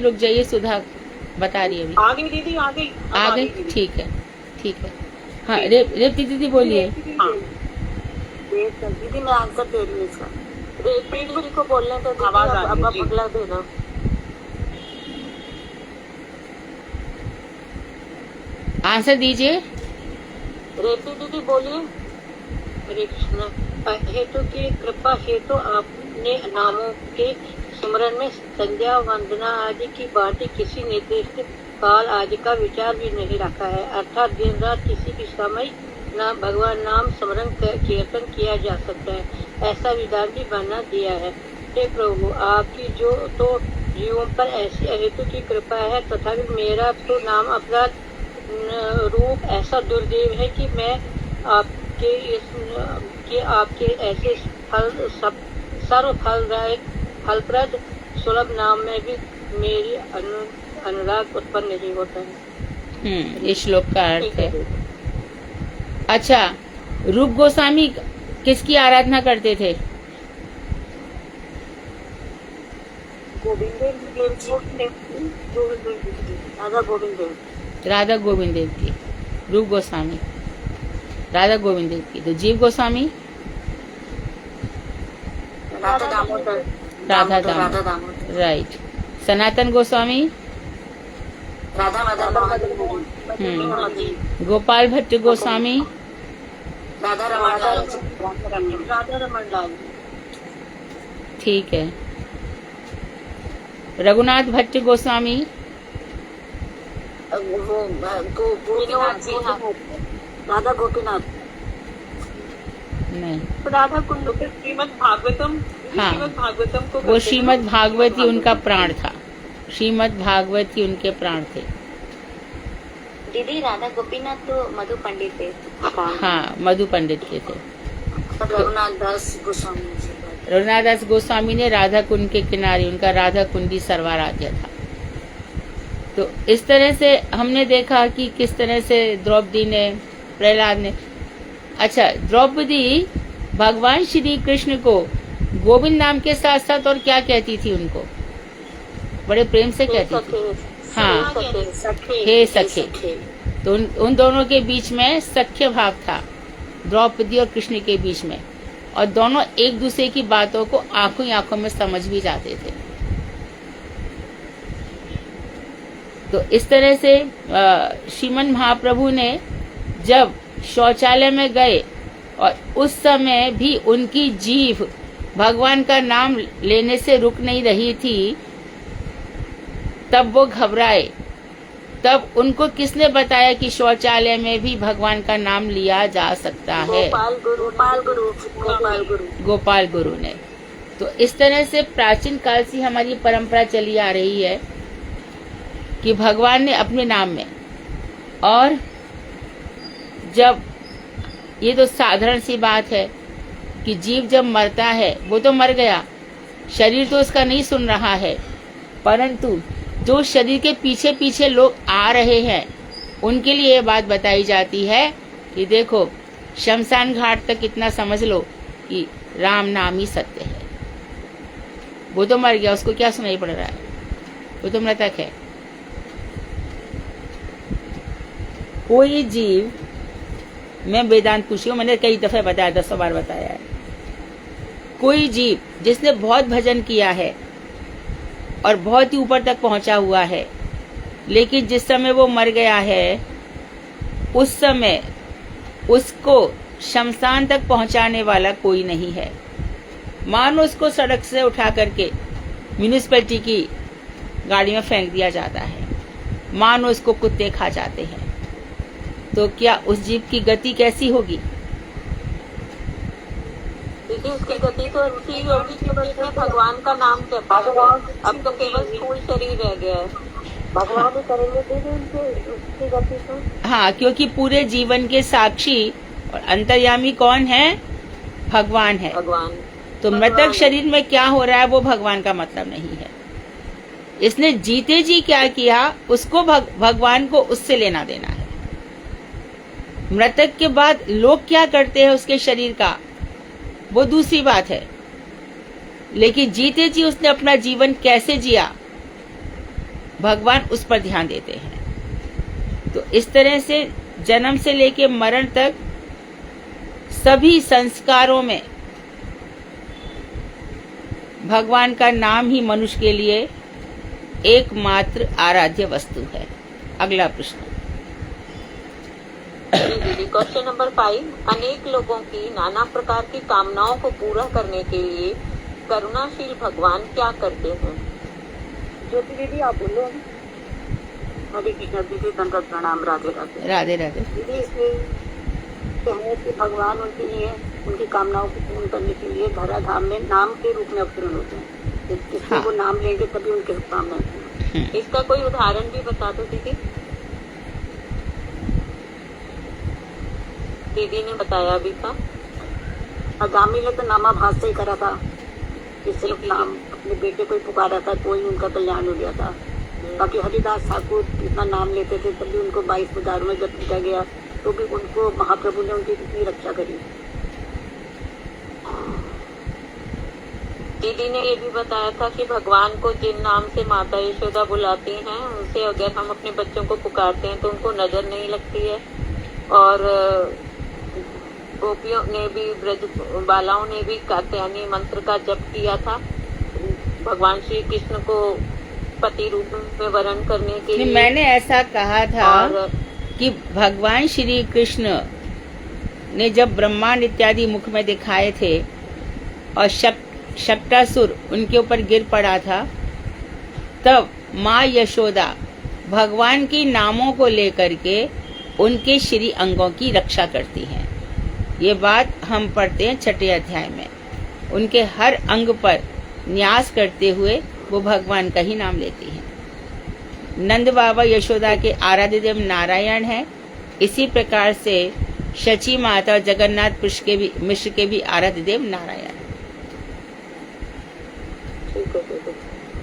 रुक जाइए, सुधा बता रही है अभी। आ गई दीदी, आ गई। आ गई, ठीक है ठीक है। हाँ, रेवती दीदी बोलिए। हाँ, दीदी मैं आंसर दे रही हूँ इसका। रेपी दीदी को बोलने तो दीदी आवाज आ रही है, अब जी। अगला देना। आंसर दीजिए। रेपी दीदी बोलिए। हरे कृष्ण। हेतु की कृपा हेतु आपने नामों के स्मरण में संध्या वंदना आदि की भांति किसी निर्दिष्ट काल आदि का विचार भी नहीं रखा है, अर्थात दिन रात किसी भी समय न भगवान नाम स्मरण कीर्तन किया जा सकता है, ऐसा विधान भी बना दिया है। हे प्रभु, आपकी जो तो जीवों पर ऐसी अहेतु की कृपा है, तथापि मेरा तो नाम अपराध रूप ऐसा दुर्दैव है कि मैं आपके ऐसे सर्व फलदायक फलप्रद सुलभ नाम में भी मेरी अनुराग उत्पन्न नहीं होता है। ये श्लोक का अर्थ है। अच्छा, रूप गोस्वामी किसकी आराधना करते थे? राधा गोविंद देव। राधा गोविंद देव की। रूप गोस्वामी राधा गोविंद देव की। तो जीव गोस्वामी राधा दामोदर। राधा दामोदर। दामोदर, राइट। सनातन गोस्वामी राधा मदन मोहन। गोपाल भट्ट गोस्वामी राधा रमन। राधा रमन लाल। ठीक है। रघुनाथ भट्ट गोस्वामी राधा गोपीनाथ। नहीं, राधा कुंड श्रीमद भागवतम। हाँ, श्रीमद भागवतम को वो श्रीमद भागवती उनका प्राण था। श्रीमद भागवती उनके प्राण थे। दीदी राधा गोपीनाथ तो मधु पंडित थे। हाँ, मधु पंडित के थे। रघुनाथ दास गोस्वामी जी। रघुनाथ दास गोस्वामी ने राधा कुंड के किनारे, उनका राधा कुंडी सर्वाराध्य था। तो इस तरह से हमने देखा कि किस तरह से द्रौपदी ने, प्रहलाद ने। अच्छा, द्रौपदी भगवान श्री कृष्ण को गोविंद नाम के साथ साथ और क्या कहती थी उनको? बड़े प्रेम से कहती थी। हाँ, हे सखे। तो उन दोनों के बीच में सख्य भाव था, द्रौपदी और कृष्ण के बीच में, और दोनों एक दूसरे की बातों को आंखों ही आंखों में समझ भी जाते थे। तो इस तरह से श्रीमन महाप्रभु ने जब शौचालय में गए और उस समय भी उनकी जीभ भगवान का नाम लेने से रुक नहीं रही थी, तब वो घबराए। तब उनको किसने बताया कि शौचालय में भी भगवान का नाम लिया जा सकता है? गोपाल गुरु ने। तो इस तरह से प्राचीन काल से हमारी परंपरा चली आ रही है कि भगवान ने अपने नाम में, और जब ये तो साधारण सी बात है कि जीव जब मरता है, वो तो मर गया, शरीर तो उसका नहीं सुन रहा है, परंतु जो शरीर के पीछे पीछे लोग आ रहे हैं, उनके लिए ये बात बताई जाती है कि देखो, शमशान घाट तक इतना समझ लो कि राम नाम ही सत्य है। वो तो मर गया, उसको क्या सुनाई पड़ रहा है? वो तो मृतक है। कोई जीव, मैं वेदांत पूछी हूँ, मैंने कई दफे बताया, 10 बार बताया है। कोई जीव जिसने बहुत भजन किया है और बहुत ही ऊपर तक पहुंचा हुआ है, लेकिन जिस समय वो मर गया है, उस समय उसको शमशान तक पहुंचाने वाला कोई नहीं है। मानो उसको सड़क से उठा करके म्यूनिसिपैलिटी की गाड़ी में फेंक दिया जाता है, मानो उसको कुत्ते खा जाते हैं, तो क्या उस जीव की गति कैसी होगी? दीदी उसकी गति तो अच्छी होगी क्योंकि इसने भगवान का नाम जपा है। अब तो केवल स्थूल शरीर रह गया है। भगवान ही करेंगे दीदी उसकी गति तो। हाँ, क्योंकि पूरे जीवन के साक्षी और अंतर्यामी कौन है? भगवान है। भगवान। तो मृतक शरीर में क्या हो रहा है वो भगवान का मतलब नहीं है। इसने जीते जी क्या किया, उसको भगवान को उससे लेना देना है। मृतक के बाद लोग क्या करते हैं उसके शरीर का, वो दूसरी बात है। लेकिन जीते जी उसने अपना जीवन कैसे जिया, भगवान उस पर ध्यान देते हैं। तो इस तरह से जन्म से लेके मरण तक सभी संस्कारों में भगवान का नाम ही मनुष्य के लिए एकमात्र आराध्य वस्तु है। अगला प्रश्न। दीदी क्वेश्चन नंबर 5, अनेक लोगों की नाना प्रकार की कामनाओं को पूरा करने के लिए करुणाशील भगवान क्या करते हैं? ज्योति दीदी आप बोलो। हरे कृष्ण दीदी, दंडवत प्रणाम, राधे राधे। राधे राधे। दीदी इसमें कहें कि भगवान उनके लिए उनकी कामनाओं को पूर्ण करने के लिए धरा धाम में नाम के रूप में अवतरण होते हैं। जिससे वो नाम लेंगे तभी उनके कामनाएं। इसका कोई उदाहरण भी बता दो दीदी। दीदी ने बताया भी था। आगामी ने तो नामाभास से ही करा था कि सिर्फ नाम अपने बेटे को ही पुकारा था, कोई उनका कल्याण हो गया था। बाकी हरिदास ठाकुर इतना नाम लेते थे, तभी उनको 22 बाजारों में जब पीटा गया तो भी उनको महाप्रभु ने उनकी कितनी रक्षा करी। दीदी ने ये भी बताया था कि भगवान को जिन नाम से माता यशोदा बुलाती हैं, उनसे अगर हम अपने बच्चों को पुकारते हैं तो उनको नजर नहीं लगती है। और गोपियों ने भी, ब्रज बालाओं ने भी कात्यायनी मंत्र का जप किया था भगवान श्री कृष्ण को पति रूप में वर्ण करने के लिए। मैंने ऐसा कहा था कि भगवान श्री कृष्ण ने जब ब्रह्मांड इत्यादि मुख में दिखाए थे और शक्टासुर उनके ऊपर गिर पड़ा था, तब माँ यशोदा भगवान के नामों को लेकर के उनके श्री अंगों की रक्षा करती हैं। ये बात हम पढ़ते हैं 6 अध्याय में। उनके हर अंग पर न्यास करते हुए वो भगवान का ही नाम लेती हैं। नंद बाबा यशोदा के आराध्य देव नारायण हैं। इसी प्रकार से शची माता और जगन्नाथ मिश्र के भी आराध्य देव नारायण।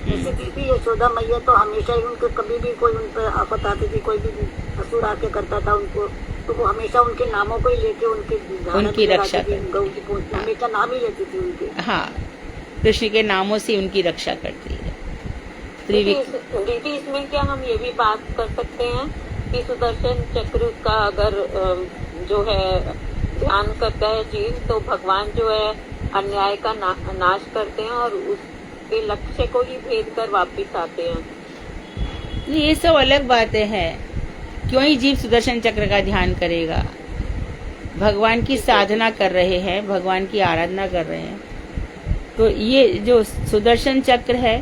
जैसे दीदी यशोदा मैया तो हमेशा ही उनको कभी भी कोई उन पर आफत आती थी, कोई भी असुर आके करता था उनको, तो वो हमेशा उनके नामों को ही लेके उनकी रक्षा करती, हमेशा नाम ही लेती थी उनके। हाँ, कृष्ण के नामों से उनकी रक्षा करती है। दीदी इसमें क्या हम ये भी बात कर सकते हैं कि सुदर्शन चक्र का अगर जो है ध्यान करता है जीव, तो भगवान जो है अन्याय का नाश करते हैं और उसके लक्ष्य को ही भेद कर वापिस आते हैं। ये सब अलग बातें हैं। क्यों ही जीव सुदर्शन चक्र का ध्यान करेगा? भगवान की साधना कर रहे हैं, भगवान की आराधना कर रहे हैं। तो ये जो सुदर्शन चक्र है,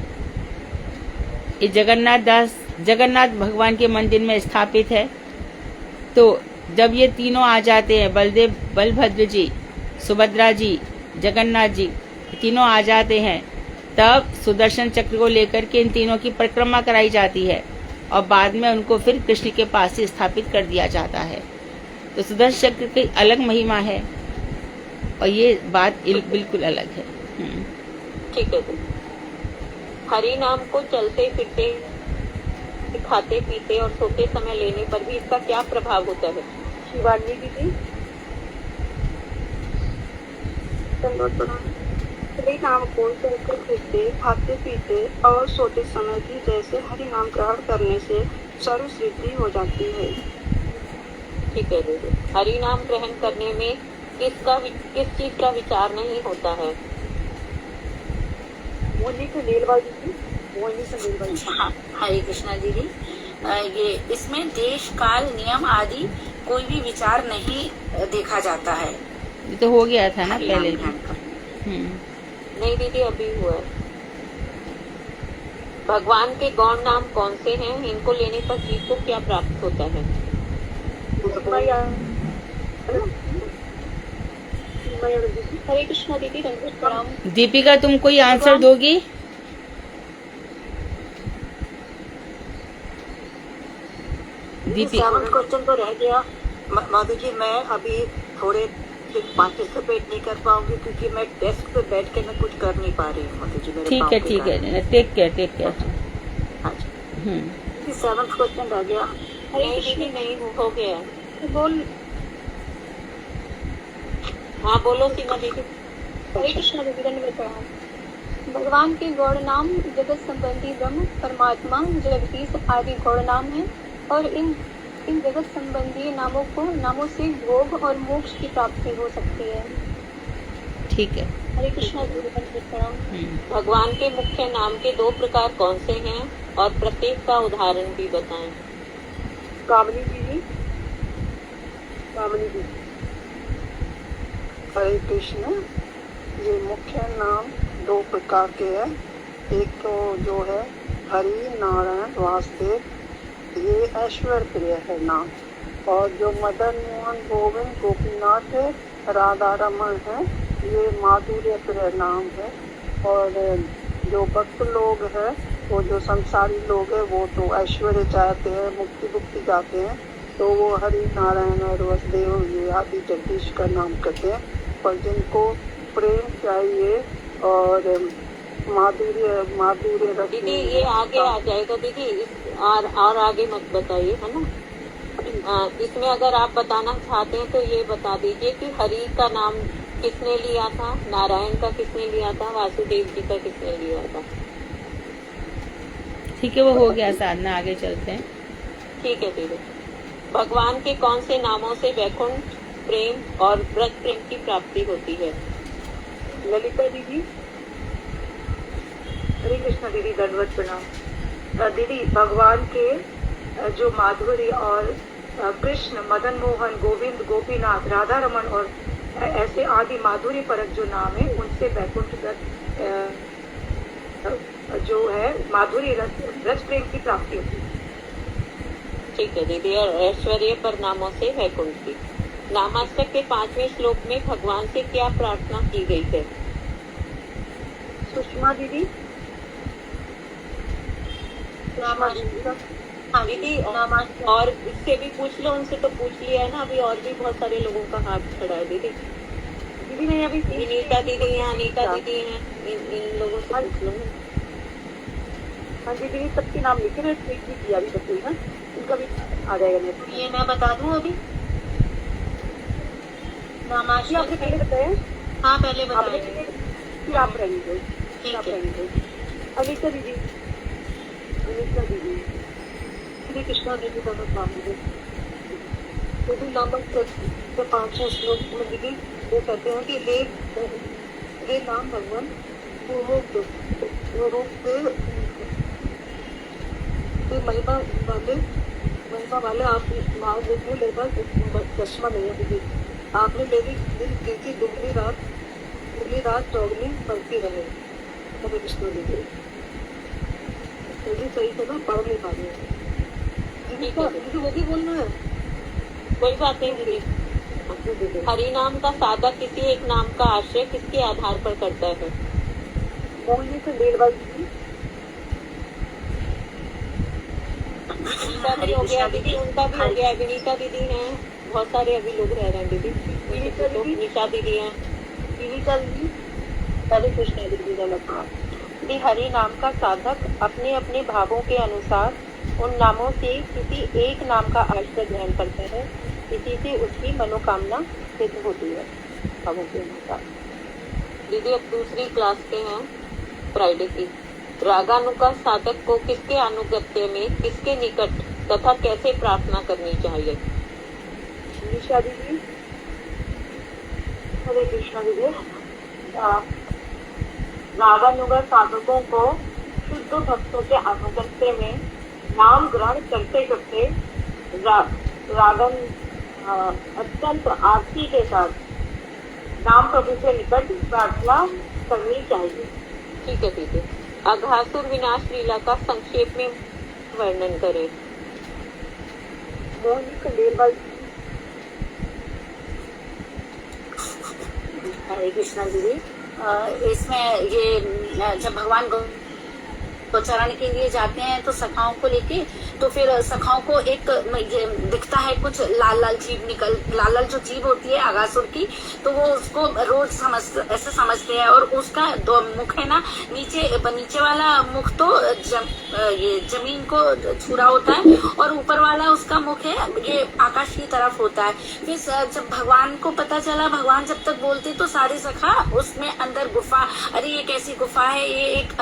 ये जगन्नाथ भगवान के मंदिर में स्थापित है। तो जब ये तीनों आ जाते हैं, बलभद्र जी, सुभद्रा जी, जगन्नाथ जी, तीनों आ जाते हैं, तब सुदर्शन चक्र को लेकर के इन तीनों की परिक्रमा कराई जाती है और बाद में उनको फिर कृष्ण के पास ही स्थापित कर दिया जाता है। तो सुदर्शन चक्र की अलग महिमा है और ये बात बिल्कुल अलग है। ठीक है। हरि नाम को चलते फिरते, खाते पीते और सोते समय लेने पर भी इसका क्या प्रभाव होता है? शिवानी दीदी, हरि नाम को चलते फिरते, खाते पीते और सोते समय भी जैसे हरि नाम ग्रहण करने से सर्व सिद्धि हो जाती है। ठीक है दीदी। हरि नाम ग्रहण करने में किस चीज का विचार नहीं होता है? हरे कृष्णा दीदी, ये इसमें देश काल नियम आदि कोई भी विचार नहीं देखा जाता है। ये तो हो गया था ना पहले भी। नहीं दीदी, अभी हुआ है। भगवान के गौण नाम कौन से हैं? इनको लेने पर जीव को क्या प्राप्त होता है? हरे कृष्णा दीदी, प्रणाम। दीपिका, तुम कोई आंसर दोगी? सेवन क्वेश्चन तो रह गया माधु जी। मैं अभी थोड़े पार्टिसिपेट नहीं कर पाऊंगी क्योंकि मैं डेस्क पे बैठ के मैं कुछ कर नहीं पा रही हूँ माधु जी। ठीक है, टेक केयर। हाँ जी। 7th क्वेश्चन रह गया। नहीं दीदी, नहीं हो गया। बोल। हाँ बोलो सीमा दीदी। हरे कृष्णा दीदी, धन्यवाद। भगवान के गौड़ नाम जगत संबंधी ब्रह्म, परमात्मा, जगदीश आदि गौड़ नाम है और इन जगत संबंधी नामों से भोग और मोक्ष की प्राप्ति हो सकती है। ठीक है। हरे कृष्णा जी, प्रणाम। भगवान के मुख्य नाम के 2 प्रकार कौन से हैं और प्रत्येक का उदाहरण भी बताएं। कामनी जी। हरे कृष्ण। ये मुख्य नाम 2 प्रकार के हैं। एक तो जो है हरि नारायण वासुदेव, ये ऐश्वर्य प्रिय है नाम। और जो मदन मोहन गोविंद गोपीनाथ है, राधा रमन है, ये माधुर्य प्रिय नाम है। और जो भक्त लोग हैं, वो जो संसारी लोग हैं, वो तो ऐश्वर्य चाहते हैं, मुक्ति चाहते हैं, तो वो हरि नारायण और वासुदेव ये आदि जगदीश का नाम करते हैं। और जिनको प्रेम चाहिए और माधुर्य रस, दीदी ये आगे आ जाएगा दीदी, और आगे मत बताइए, है ना। इसमें अगर आप बताना चाहते हैं तो ये बता दीजिए कि हरि का नाम किसने लिया था, नारायण का किसने लिया था, वासुदेव जी का किसने लिया था। ठीक है, वो हो गया साधना, आगे चलते हैं। ठीक है दीदी। भगवान के कौन से नामों से वैकुंठ प्रेम और व्रत प्रेम की प्राप्ति होती है। ललिता दीदी। हरे कृष्ण दीदी, दंडवत प्रणाम। दीदी, भगवान के जो माधुरी और कृष्ण, मदन मोहन, गोविंद, गोपीनाथ, राधा रमन और ऐसे आदि माधुरी परक जो नाम है, उनसे वैकुंठ जो है माधुरी रस प्रेम की प्राप्ति होती है। ठीक है दीदी। और ऐश्वर्य पर नामों से वैकुंठ की। नामाष्टक के 5वें श्लोक में भगवान से क्या प्रार्थना की गई है। सुषमा दीदी। हाँ दीदी, और इससे भी पूछ लो, उनसे तो पूछ लिया है ना, अभी और भी बहुत सारे लोगों का हाथ खड़ा है दीदी। दीदी मैं अभी विनीता दीदी हैं, अनीता दीदी हैं, इन लोगों से पूछ लो। हाँ जी दीदी, सबके नाम लिखे, मैं ट्वीट भी किया अभी तक ना, इनका भी आ जाएगा मेरे। ये मैं बता दूं अभी आपने पहले बताया। हाँ, पहले बताया, फिर आप रहेंगे। ठीक है। अनीता दीदी। श्री कृष्णा दीदी का नाम नामक 5वें श्लोक में दीदी वो कहते हैं कि हे नाम भगवान रूप से महिमा वाले आप महारूप में मेरे पास चश्मा नहीं है दीदी। आपने मेरी दिल की दुबली रात चौगनी पड़ती रहे। हरे कृष्ण दीदी। सही से ना पढ़ नहीं पा रही है दीदी, वो भी बोलना है। कोई बात नहीं दीदी। हरि नाम का साधक किसी एक नाम का आश्रय किसके आधार पर करता है। बोलने से देर बाद उनका भी हो गया दीदी, उनका भी हो गया। विनीता दीदी हैं, बहुत सारे अभी लोग रह रहे हैं दीदी। निशा दीदी हैं। विनीता दीदी। हरे कृष्ण दीदी का लगता है। हरि नाम का साधक अपने अपने भावों के अनुसार उन नामों से किसी एक नाम का आश्रय ग्रहण करता है, इसी से उसकी मनोकामना सिद्ध होती है भावों के अनुसार। दीदी अब दूसरी क्लास के हैं, फ्राइडे की। रागानुगा साधक को किसके अनुगत्य में, किसके निकट तथा कैसे प्रार्थना करनी चाहिए। निशा दीदी। हरे कृष्ण दीदी। रागानुगा साधकों को शुद्ध भक्तों के अनुगत्य में नाम ग्रहण करते करते रागन अत्यंत आरती के साथ नाम प्रभु के निकट प्रार्थना करनी चाहिए। ठीक है दीदी। अघासुर विनाश लीला का संक्षेप में वर्णन करें। मोहिनी खंडेलवाल। हरे कृष्णा दीदी। इसमें ये जब भगवान चरण के लिए जाते हैं तो सखाओं को लेके, तो फिर सखाओं को एक ये दिखता है कुछ लाल लाल जो जीभ होती है अगासुर की, तो वो उसको रोज ऐसे समझते हैं। और उसका दो मुख है ना, नीचे वाला मुख तो ये जमीन को छू रहा होता है, और ऊपर वाला उसका मुख है ये आकाश की तरफ होता है। फिर जब भगवान को पता चला, भगवान जब तक बोलते तो सारे सखा उसमें अंदर गुफा, अरे ये कैसी गुफा है, ये एक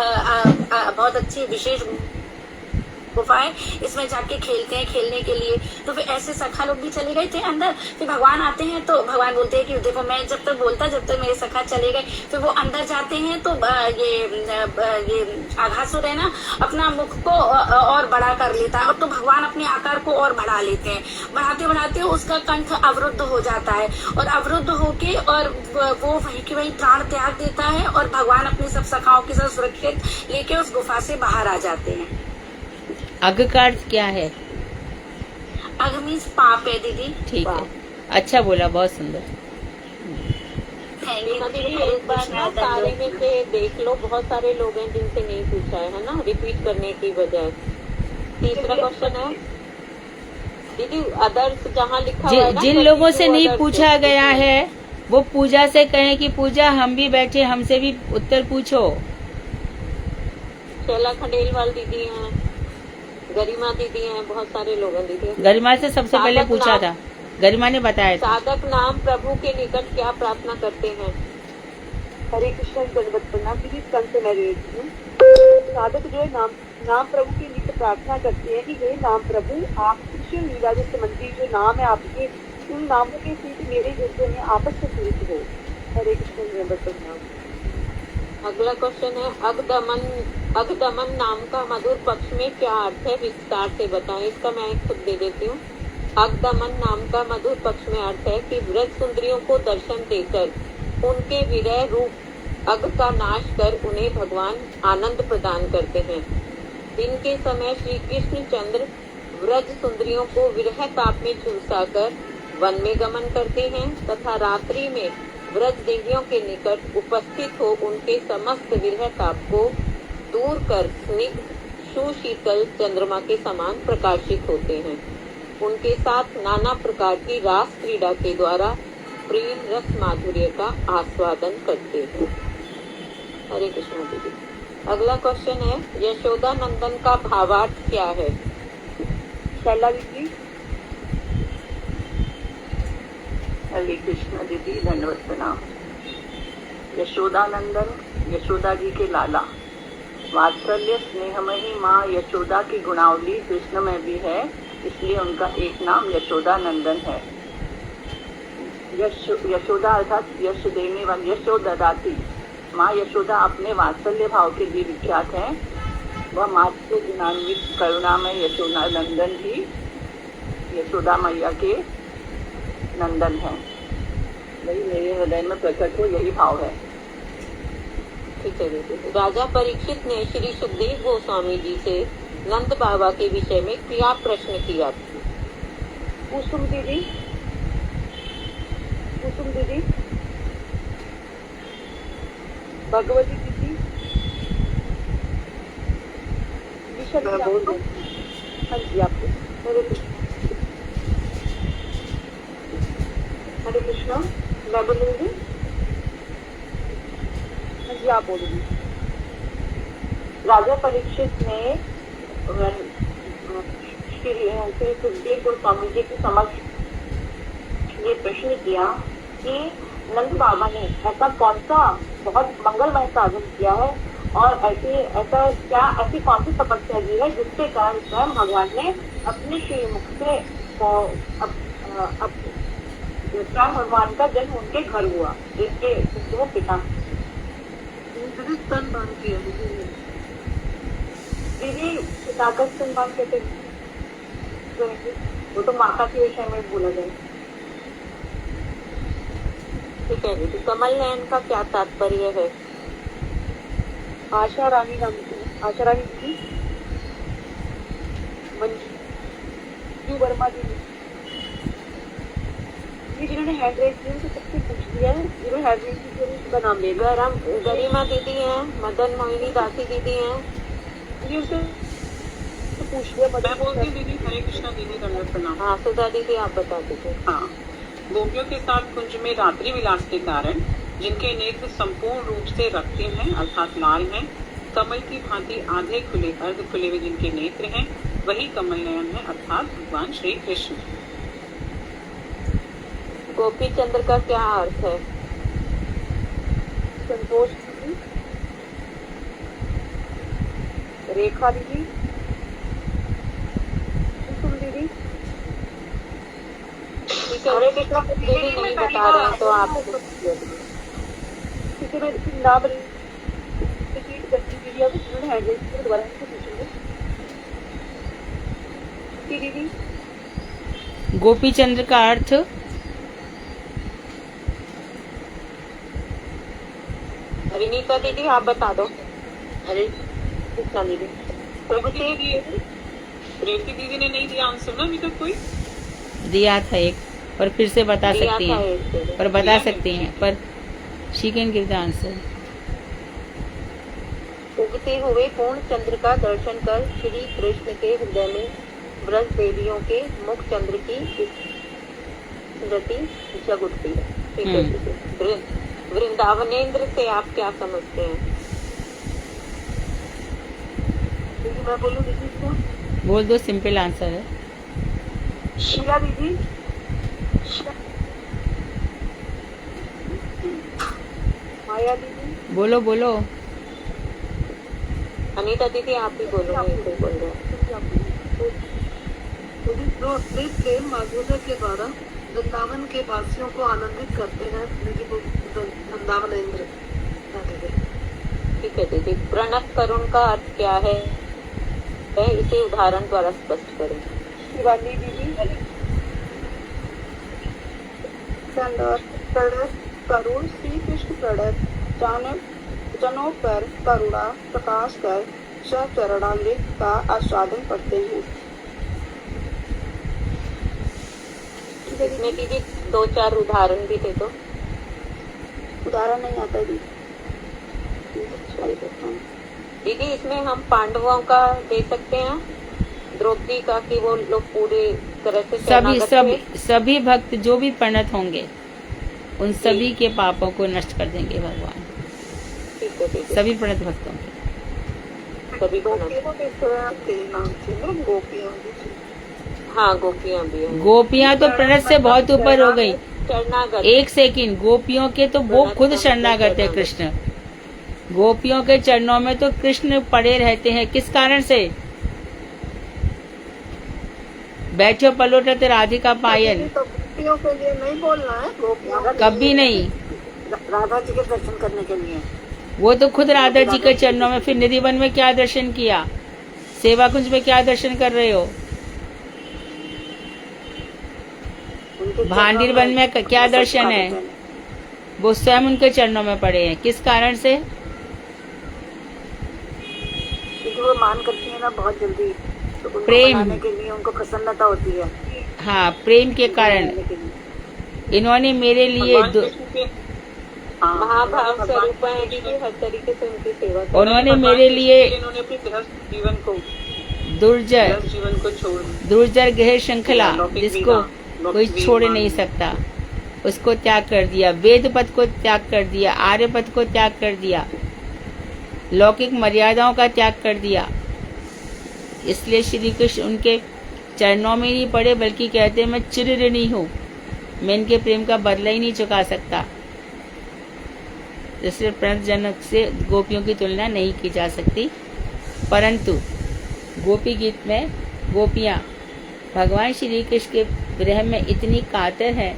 बहुत अच्छी विशेष गुफा है, इसमें जाके खेलते हैं खेलने के लिए। तो फिर ऐसे सखा लोग भी चले गए थे अंदर। फिर भगवान आते हैं तो भगवान बोलते हैं कि देखो मैं जब तक बोलता, जब तक मेरे सखा चले गए। फिर वो अंदर जाते हैं तो ये आघासुर है ना, अपना मुख को और बड़ा कर लेता है, और तो भगवान अपने आकार को और बढ़ा लेते हैं। बढ़ाते बढ़ाते उसका कंठ अवरुद्ध हो जाता है, और अवरुद्ध होके और वो वहीं की वहीं प्राण त्याग देता है, और भगवान अपने सब सखाओं के साथ सुरक्षित लेके उस गुफा से बाहर आ जाते हैं। अग का अर्थ क्या है? अग मीन्स पाप है दीदी। ठीक है, अच्छा बोला, बहुत सुंदर। थैंक यू दीदी। एक बार ना सारे में से देख लो, बहुत सारे लोग हैं जिनसे नहीं पूछा है ना, रिपीट करने की बजाय। तीसरा क्वेश्चन है दीदी, अदर्स जहाँ लिखा हुआ है ना, जिन लोगों से नहीं पूछा गया है वो पूजा से कहें कि पूजा हम भी बैठे, हमसे भी उत्तर पूछो। शैला खंडेलवाल दीदी हैं, गरिमा दीदी हैं, बहुत सारे लोग हैं दीदी। गरिमा से सबसे पहले साधक पूछा नाम- था, गरिमा ने बताया था। साधक नाम प्रभु के निकट क्या प्रार्थना करते हैं? हरे कृष्ण दंडवत प्रणाम। दीदी कल से मैं रेट हूँ। साधक जो है नाम प्रभु के लिए प्रार्थना करते हैं कि हे नाम प्रभु, आप कृष्ण लीला से संबंधी जो नाम है आपके, उन नामों के सीध मेरे हृदय में आपस में सीमित हो। हरे कृष्ण दंडवत प्रणाम। अगला क्वेश्चन है, अगदमन नाम का मधुर पक्ष में क्या अर्थ है, विस्तार से बताएं। इसका मैं खुद दे देती हूँ। अगदमन नाम का मधुर पक्ष में अर्थ है कि व्रज सुंदरियों को दर्शन देकर उनके विरह रूप अग का नाश कर उन्हें भगवान आनंद प्रदान करते हैं। दिन के समय श्री कृष्ण चंद्र व्रज सुंदरियों को विरह ताप में झुलसाकर वन में गमन करते हैं, तथा रात्रि में व्रज देवियों के निकट उपस्थित हो उनके समस्त विरह ताप को दूर कर स्निग्ध सुशीतल चंद्रमा के समान प्रकाशित होते हैं। उनके साथ नाना प्रकार की रास क्रीड़ा के द्वारा प्रेम रस माधुर्य का आस्वादन करते हैं। हरे कृष्ण दीदी। अगला क्वेश्चन है, यशोदा नंदन का भावार्थ क्या है? शैला दीदी। हरे कृष्ण दीदी, धन्यवाद प्रणाम। यशोदानंदन यशोदा जी के लाला, वात्सल्य स्नेहमयी माँ यशोदा की गुणावली कृष्ण में भी है, इसलिए उनका एक नाम यशोदानंदन है। यशोदा अर्थात यश देने वाली, यशोददाती। माँ यशोदा अपने वात्सल्य भाव के लिए विख्यात है। वह मातृ गुणान्वित करुणामय यशोदानंदन भी यशोदा मैया के नंदन है। वही मेरे हृदय में प्रकट हो, यही भाव है। ठीक है दीदी। राजा परीक्षित ने श्री सुखदेव गोस्वामी जी से नंद बाबा के विषय में क्या प्रश्न किया? कुसुम दीदी। भगवती दीदी। विशद आपको? हाँ जी आपको। हरे कृष्णा। मैं बोलूंगी? हाँ जी आप बोलूंगी। राजा परीक्षित ने श्री सुखदेव गोस्वामी जी के समक्ष ये प्रश्न किया कि नंद बाबा ने ऐसा कौन सा बहुत मंगलमय साधन किया है, और ऐसी कौन सी तपस्या की है जिसके कारण स्वयं भगवान ने अपने श्रीमुख से स्वयं भगवान का जन्म उनके घर हुआ, जिसके वो पिता स्तनपान किया। दीदी पिता का स्तनपान कहते वो तो माता के विषय में बोला जाए। ठीक है दीदी। कमल नयन का क्या तात्पर्य है? आशा रानी नाम की, आशा रानी जी, मंजू वर्मा जी, जिन्होंने हैंड रेस किया तो सबसे पूछ दिया है, जिन्होंने हैंड रेस किया उनका नाम ले लो। गरिमा दीदी हैं, मदन मोहिनी दासी दीदी हैं, दीदी उनसे तो पूछ लिया मैं बोलती हूँ दीदी, हरे कृष्णा दीदी, दंडवत प्रणाम। हाँ सुधा दीदी आप बता दीजिए। हाँ, गोपियों के साथ कुंज में रात्रि विलास के कारण जिनके नेत्र संपूर्ण रूप से रक्तिम हैं अर्थात लाल हैं, कमल की भांति आधे खुले अर्ध खुले हुए जिनके नेत्र हैं, वही कमल नयन है अर्थात भगवान श्री कृष्ण। गोपी चंद्र का क्या अर्थ है? संतोष दीदी, रेखा दीदी, कुसुम दीदी। ठीक है, दीदी नहीं बता रहे हैं तो आप ठीक है, मैं नाम रिपीट करती दीदी, अब स्टूडेंट है जो दोबारा से पूछेंगे। दीदी गोपी चंद्र का अर्थ विनीता दीदी आप बता दो। हरे कृष्णा दीदी, रेवती दीदी ने नहीं दिया आंसर ना अभी तक कोई। दिया था एक, पर फिर से बता दिया सकती था हैं, एक। पर बता सकती हैं, पर she can give the answer. उगते हुए पूर्ण चंद्र का दर्शन कर श्री कृष्ण के हृदय में व्रज देवियों के मुख चंद्र की स्मृति जग उठती है। ठीक है दीदी। वृंदावनेन्द्र से आप क्या समझते हैं? दीदी मैं बोलूँ दीदी इसको? बोल दो, सिंपल आंसर है। शीला दीदी, माया दीदी, बोलो बोलो। अनीता दीदी आप ही बोलो, मैं कोई बोल रहा हूँ। प्रेम माधुर्य के द्वारा वृंदावन के वासियों को आनंदित करते हैं वृंदावन इंद्र। ठीक है दीदी। प्रणत करुण का अर्थ क्या है? इसे उदाहरण द्वारा स्पष्ट करें। शिवानी दीदी, प्रणत करुण श्री कृष्ण प्रणत जनों पर करुणा प्रकाश कर चरणामृत का आस्वादन करते हैं। इसमें दीदी 2-4 उदाहरण भी दे दो। उदाहरण नहीं आता दीदी। दीदी इसमें हम पांडवों का दे सकते हैं, द्रौपदी का, कि वो लोग पूरी तरह से सभी भक्त जो भी प्रणत होंगे उन सभी के पापों को नष्ट कर देंगे भगवान। ठीक है दीदी। सभी प्रणत भक्तों के। सभी हाँ गोपियाँ भी हैं। गोपियाँ तो प्रणत से बहुत ऊपर हो गई। शरणागत। एक सेकंड, गोपियों के तो वो खुद शरणागत है कृष्ण। गोपियों के चरणों में तो कृष्ण पड़े रहते हैं। किस कारण से? बैठो पलोटत राधिका पायन। गोपियों के लिए नहीं बोलना है, गोपियों कभी नहीं। राधा जी के दर्शन करने के लिए। वो तो खुद राधा जी के चरणों में। फिर निधि वन में क्या दर्शन किया? सेवा कुंज में क्या दर्शन कर रहे हो? भांडीर वन में क्या दर्शन है? वो स्वयं उनके चरणों में पड़े हैं। किस कारण से? क्योंकि वो मान करती है ना बहुत जल्दी, तो उनको प्रेम मनाने के लिए उनको प्रसन्नता होती है। हाँ, प्रेम के कारण इन्होंने मेरे लिए महाभाव स्वरूप है दीदी, हर तरीके से उनकी सेवा करें। उन्होंने मेरे लिए इन्होंने अपने गृहस्थ जीवन को दुर्जर गृह श्रृंखला, जिसको कोई छोड़ नहीं सकता, उसको त्याग कर दिया। वेद पद को त्याग कर दिया, आर्य पद को त्याग कर दिया, लौकिक मर्यादाओं का त्याग कर दिया। इसलिए श्री कृष्ण उनके चरणों में नहीं पड़े, बल्कि कहते हैं मैं चिर ऋणी हूँ, मैं इनके प्रेम का बदला ही नहीं चुका सकता। इसलिए प्रणत जनक से गोपियों की तुलना नहीं की जा सकती। परंतु गोपी गीत में गोपियाँ भगवान श्री कृष्ण के विरह में इतनी कातर हैं,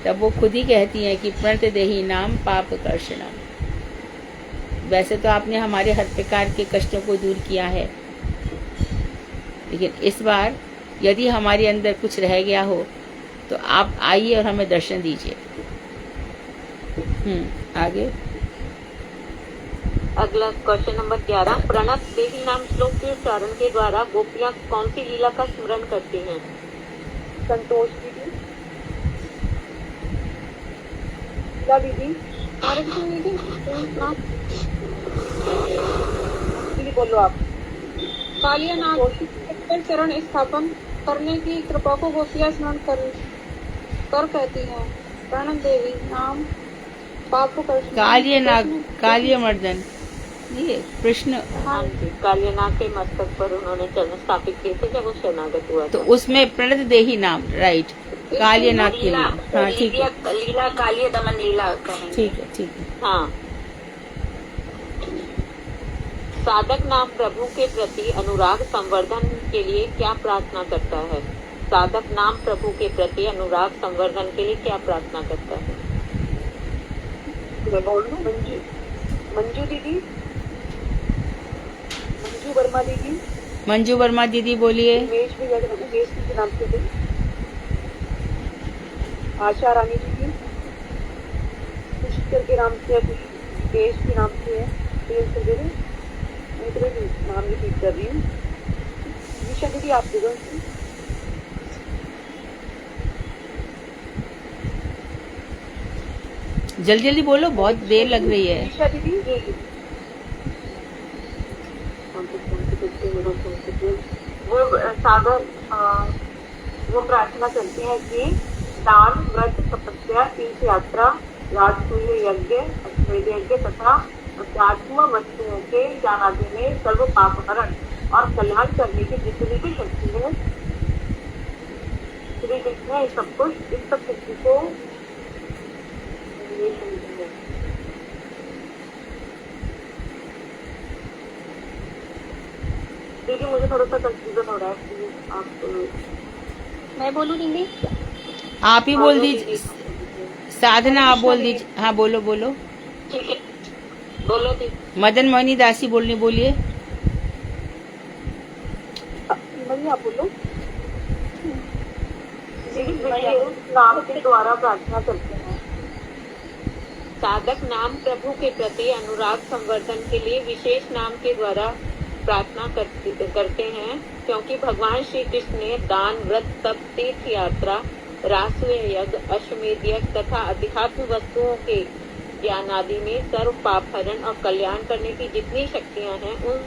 तब वो खुद ही कहती हैं कि प्रणत देहि नाम पाप कर्षणा। वैसे तो आपने हमारे हर प्रकार के कष्टों को दूर किया है, लेकिन इस बार यदि हमारे अंदर कुछ रह गया हो तो आप आइए और हमें दर्शन दीजिए। आगे अगला क्वेश्चन नंबर 11। प्रणत देवी नाम श्लोक के उच्चारण के द्वारा गोपियाँ कौन सी लीला का स्मरण करती हैं? संतोष दीदी, दीदी, दीदी बोलो आप। कालियानाथ चरण स्थापन करने की कृपा को गोपियां स्मरण कर कहती हैं। प्रणम देवी नाम पाप कालिय मर्दन ये कृष्ण। हाँ जी, कालियानाग के मस्तक पर उन्होंने चरण स्थापित किए थे जब वो शरणागत हुआ तो था। उसमें प्रणत देही नाम, राइट, कालियनाथ के नाम। हाँ ठीक है, लीला कालिय दमन लीला कहेंगे। ठीक है, ठीक है। हाँ। साधक नाम प्रभु के प्रति अनुराग संवर्धन के लिए क्या प्रार्थना करता है? साधक नाम प्रभु के प्रति अनुराग संवर्धन के लिए क्या प्रार्थना करता है? मैं बोल दूं? मंजू दीदी, मंजू वर्मा दीदी, मंजू वर्मा दीदी बोलिए। उमेश भी उमेश के नाम से थे, आशा रानी दीदी, पुष्कर के नाम से है, देश के नाम से है, तेज से नाम रिपीट कर रही हूँ। निशा दीदी आप दे दो। जल्दी जल्दी बोलो, बहुत देर लग रही है। निशा दीदी वो सागर वो प्रार्थना करते हैं कि दान, व्रत, तपस्या, तीर्थ यात्रा, राजसूय यज्ञ, अश्वमेध यज्ञ तथा अध्यात्म वस्तुओं के ज्ञान आदि में सर्व पाप हरण और कल्याण करने की जितनी भी शक्ति है, श्री कृष्ण इस सब शक्ति को दीदी मुझे थोड़ा सा कंफ्यूजन हो रहा है, आप मैं बोलूं दीदी? आप ही बोल दीजिए, साधना आप बोल दीजिए। हाँ बोलो बोलो। ठीक है, बोलो दीदी। मदन मोहनी दासी बोलिए। आप बोलो। नाम के द्वारा प्रार्थना करते हैं। साधक नाम प्रभु के प्रति अनुराग संवर्धन के लिए विशेष नाम के द्वारा प्रार्थना करते हैं, क्योंकि भगवान श्री कृष्ण ने दान, व्रत, तप, तीर्थ यात्रा, राजसूय यज्ञ, अश्वमेध यज्ञ तथा अध्यात्म वस्तुओं के ज्ञान आदि में सर्व पाप हरण और कल्याण करने की जितनी शक्तियां हैं, उन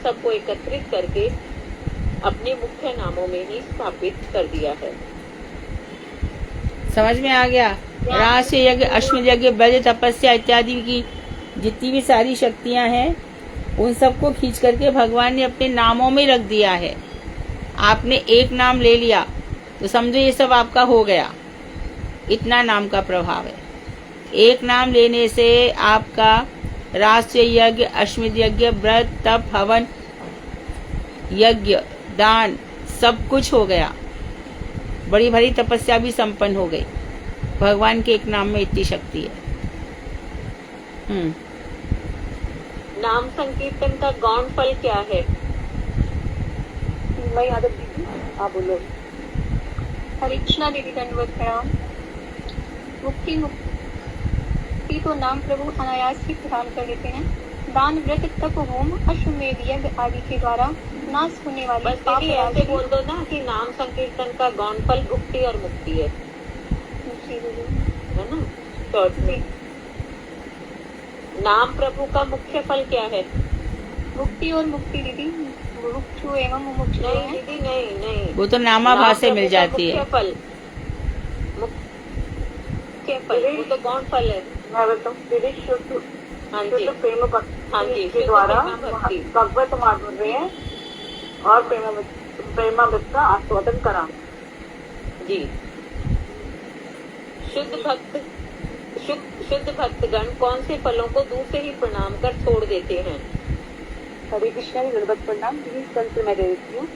सबको एकत्रित करके अपने मुख्य नामों में ही स्थापित कर दिया है। समझ में आ गया? राजसूय यज्ञ, अश्वमेध यज्ञ, ब्रज तपस्या इत्यादि की जितनी भी सारी शक्तियां हैं, उन सबको खींच करके भगवान ने अपने नामों में रख दिया है। आपने एक नाम ले लिया तो समझो ये सब आपका हो गया। इतना नाम का प्रभाव है। एक नाम लेने से आपका राजसूय यज्ञ, अश्वमेध यज्ञ, व्रत, तप, हवन, यज्ञ, दान सब कुछ हो गया। बड़ी भारी तपस्या भी संपन्न हो गई। भगवान के एक नाम में इतनी शक्ति है। नाम संकीर्तन का गौण फल क्या है? मैं यादव दीदी आप बोलो। हरे कृष्णा दीदी, दंडवत प्रणाम। मुक्ति तो नाम प्रभु अनायास ही प्रदान कर देते हैं। दान, व्रत, तप, होम, अश्वमेध यज्ञ आदि के द्वारा नाश होने वाली बस पाप दीदी ऐसे बोल दो ना कि नाम संकीर्तन का गौण फल भुक्ति और मुक्ति है ना? शॉर्ट में नाम प्रभु का मुख्य फल क्या है? मुक्ति और मुक्ति दीदी, मुमुक्षु एवं मुमुक्षु नहीं है। दीदी, नहीं। वो तो नामाभास से मिल जाती है। मुख्य फल वो तो गौण फल है। मैं बताऊँ दीदी, शुद्ध हाँ जी, प्रेम हाँ जी, के द्वारा भक्ति। भगवत माधुर्य और प्रेमामृत का आस्वादन करा। जी। शुद्ध भक्तगण कौन से फलों को दूर से ही प्रणाम कर छोड़ देते हैं? हरे कृष्णा की दंडवत प्रणाम दीदी, कल से मैं दे देती हूँ।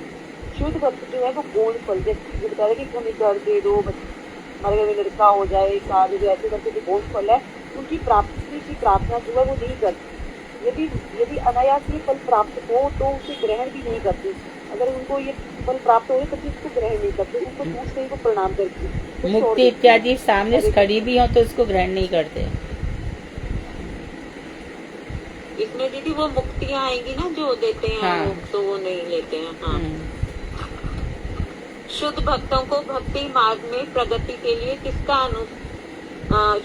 शुद्ध भक्त जो है वो गौण फल, जैसे बता रहे कि हमें घर दे दो, हमारे घर में लड़का हो जाए, शादी जो ऐसे करके जो गौण फल है, उनकी प्राप्ति की प्रार्थना जो है वो नहीं करती। यदि अनायास ये फल प्राप्त हो तो उसे ग्रहण भी नहीं करती। अगर उनको ये फल प्राप्त हो तो उसको ग्रहण नहीं करते, उनको दूर से ही को प्रणाम करती। मुक्ति इत्यादि सामने खड़ी भी हो तो इसको ग्रहण नहीं करते। इसमें दीदी वो मुक्तियाँ आएंगी ना जो देते हैं, हाँ। तो वो नहीं लेते हैं। हाँ। शुद्ध भक्तों को भक्ति मार्ग में प्रगति के लिए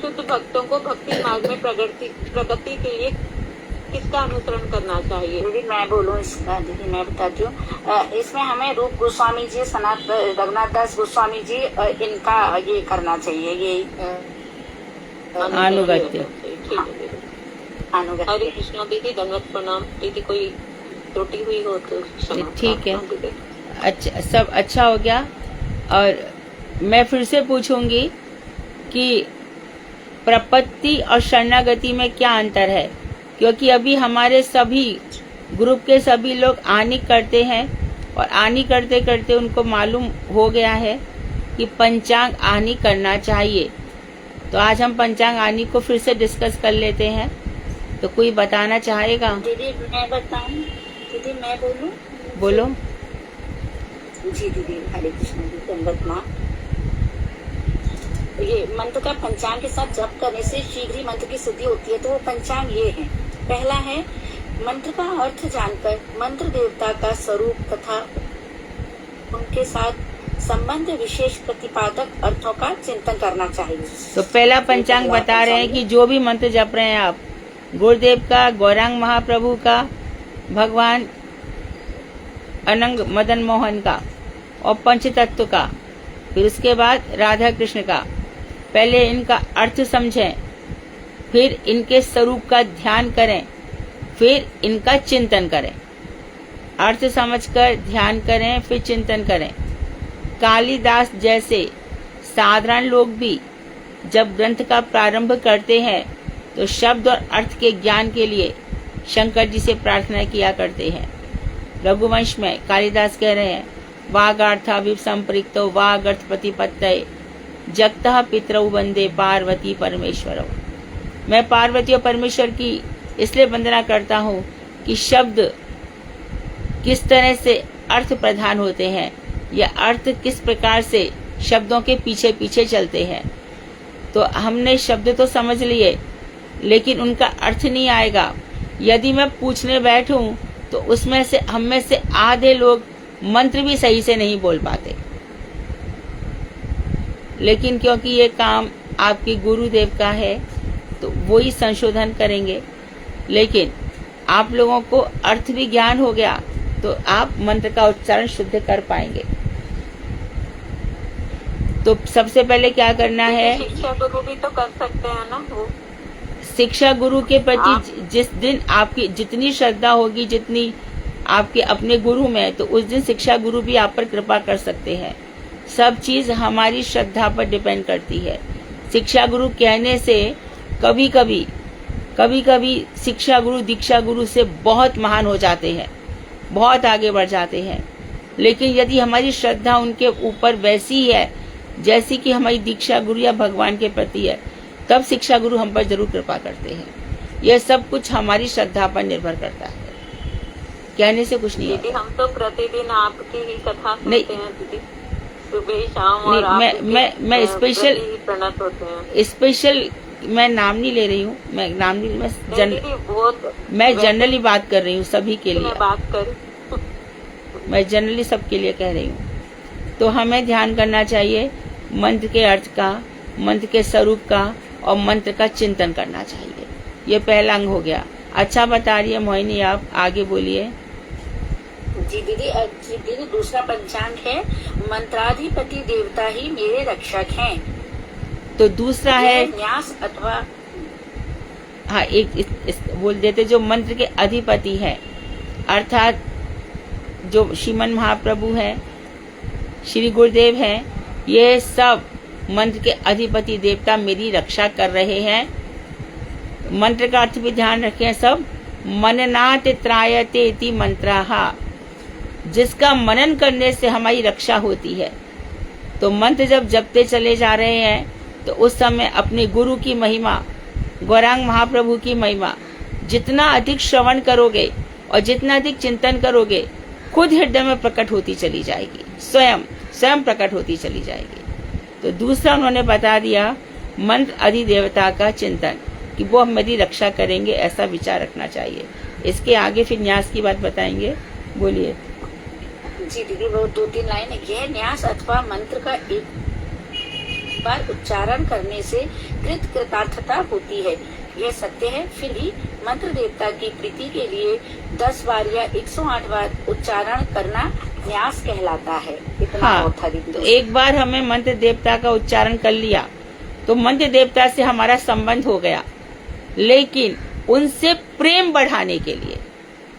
शुद्ध भक्तों को भक्ति मार्ग में प्रगति के लिए किसका अनुसरण करना चाहिए? दीदी मैं बोलूँ इसका, दीदी मैं बताती हूँ। इसमें हमें रूप गोस्वामी जी, सनातन रघुनाथ दास गोस्वामी जी, इनका ये करना चाहिए, ये अनुगत्य। ठीक है दीदी। अनुगत्य। हरे कृष्णा दीदी, धन्यवाद, प्रणाम दीदी। कोई त्रुटि हुई हो तो क्षमा ठीक है। प्रार्थना दीदी। अच्छा, सब अच्छा हो गया। और मैं फिर से पूछूंगी कि प्रपत्ति और शरणागति में क्या अंतर है, क्योंकि अभी हमारे सभी ग्रुप के सभी लोग आनी करते हैं और आनी करते करते उनको मालूम हो गया है कि पंचांग आनी करना चाहिए। तो आज हम पंचांग आनी को फिर से डिस्कस कर लेते हैं। तो कोई बताना चाहेगा? दीदी मैं बताऊं, दीदी मैं बोलूं? बोलो। जी दीदी, हरे कृष्ण जी, धन्यवाद माँ। ये मंत्र का पंचांग के साथ जप करने से शीघ्र ही मंत्र की सिद्धि होती है। तो वो पंचांग ये है। पहला है, मंत्र का अर्थ जानकर मंत्र देवता का स्वरूप तथा उनके साथ संबंध विशेष प्रतिपादक अर्थों का चिंतन करना चाहिए। तो पहला पंचांग बता रहे हैं कि जो भी मंत्र जप रहे हैं आप, गुरुदेव का, गौरांग महाप्रभु का, भगवान अनंग मदन मोहन का और पंचतत्व का, फिर उसके बाद राधा कृष्ण का, पहले इनका अर्थ समझें, फिर इनके स्वरूप का ध्यान करें, फिर इनका चिंतन करें। अर्थ समझकर ध्यान करें, फिर चिंतन करें। कालिदास जैसे साधारण लोग भी जब ग्रंथ का प्रारंभ करते हैं तो शब्द और अर्थ के ज्ञान के लिए शंकर जी से प्रार्थना किया करते हैं। रघुवंश में कालिदास कह रहे हैं, वागार्थाभिव संपृक्तो वागर्थ प्रतिपत्तये जगतः पितरौ वंदे पार्वती परमेश्वरौ। मैं पार्वती और परमेश्वर की इसलिए वंदना करता हूँ कि शब्द किस तरह से अर्थ प्रधान होते हैं, या अर्थ किस प्रकार से शब्दों के पीछे पीछे चलते हैं। तो हमने शब्द तो समझ लिए, लेकिन उनका अर्थ नहीं आएगा। यदि मैं पूछने बैठूं तो उसमें से हम में से आधे लोग मंत्र भी सही से नहीं बोल पाते। लेकिन क्योंकि ये काम आपके गुरुदेव का है तो वो ही संशोधन करेंगे। लेकिन आप लोगों को अर्थ भी ज्ञान हो गया तो आप मंत्र का उच्चारण शुद्ध कर पाएंगे। तो सबसे पहले क्या करना है, शिक्षा गुरु भी तो कर सकते हैं ना वो। शिक्षा गुरु के प्रति जिस दिन आपकी जितनी श्रद्धा होगी, जितनी आपके अपने गुरु में, तो उस दिन शिक्षा गुरु भी आप पर कृपा कर सकते हैं। सब चीज हमारी श्रद्धा पर डिपेंड करती है। शिक्षा गुरु कहने से कभी कभी शिक्षा गुरु दीक्षा गुरु से बहुत महान हो जाते हैं, बहुत आगे बढ़ जाते हैं। लेकिन यदि हमारी श्रद्धा उनके ऊपर वैसी है जैसी कि हमारी दीक्षा गुरु या भगवान के प्रति है, तब शिक्षा गुरु हम पर जरूर कृपा करते हैं। यह सब कुछ हमारी श्रद्धा पर निर्भर करता है, कहने से कुछ नहीं दीदी। होता। हम तो प्रतिदिन आपकी ही कथा नहीं, सुनते हैं दीदी, सुबह शाम। और मैं स्पेशल प्रणत होते हैं। स्पेशल मैं नाम नहीं ले रही हूँ, मैं नाम नहीं, मैं जनरली बात कर रही हूँ सभी के लिए। मैं जनरली सबके लिए कह रही हूँ। तो हमें ध्यान करना चाहिए मंत्र के अर्थ का, मंत्र के स्वरूप का और मंत्र का चिंतन करना चाहिए। ये पहला अंग हो गया। अच्छा बता रही है मोहिनी, आप आगे बोलिए। जी दीदी, दूसरा पंचांग है, मंत्राधिपति देवता ही मेरे रक्षक हैं। तो दूसरा है न्यास अथवा, हाँ इस बोल देते, जो मंत्र के अधिपति है, अर्थात जो श्रीमन महाप्रभु हैं, श्री गुरुदेव हैं, ये सब मंत्र के अधिपति देवता मेरी रक्षा कर रहे हैं। मंत्र का अर्थ भी ध्यान रखें सब। मननात् त्रायते इति मंत्राः, जिसका मनन करने से हमारी रक्षा होती है। तो मंत्र जब जपते चले जा रहे हैं तो उस समय अपने गुरु की महिमा, गौरांग महाप्रभु की महिमा जितना अधिक श्रवण करोगे और जितना अधिक चिंतन करोगे, खुद हृदय में प्रकट होती चली जाएगी, स्वयं प्रकट होती चली जाएगी। तो दूसरा उन्होंने बता दिया मंत्र अधिदेवता का चिंतन, कि वो मेरी रक्षा करेंगे, ऐसा विचार रखना चाहिए। इसके आगे फिर न्यास की बात बताएंगे, बोलिए। जी दीदी, वो 2-3 लाइन है। यह न्यास अथवा मंत्र का एक बार उच्चारण करने से कृतार्थता होती है, यह सत्य है। फिर भी मंत्र देवता की प्रीति के लिए 10 बार या 108 बार उच्चारण करना न्यास कहलाता है। इतना हाँ, बहुत था दीदी। तो एक बार हमें मंत्र देवता का उच्चारण कर लिया तो मंत्र देवता से हमारा संबंध हो गया, लेकिन उनसे प्रेम बढ़ाने के लिए,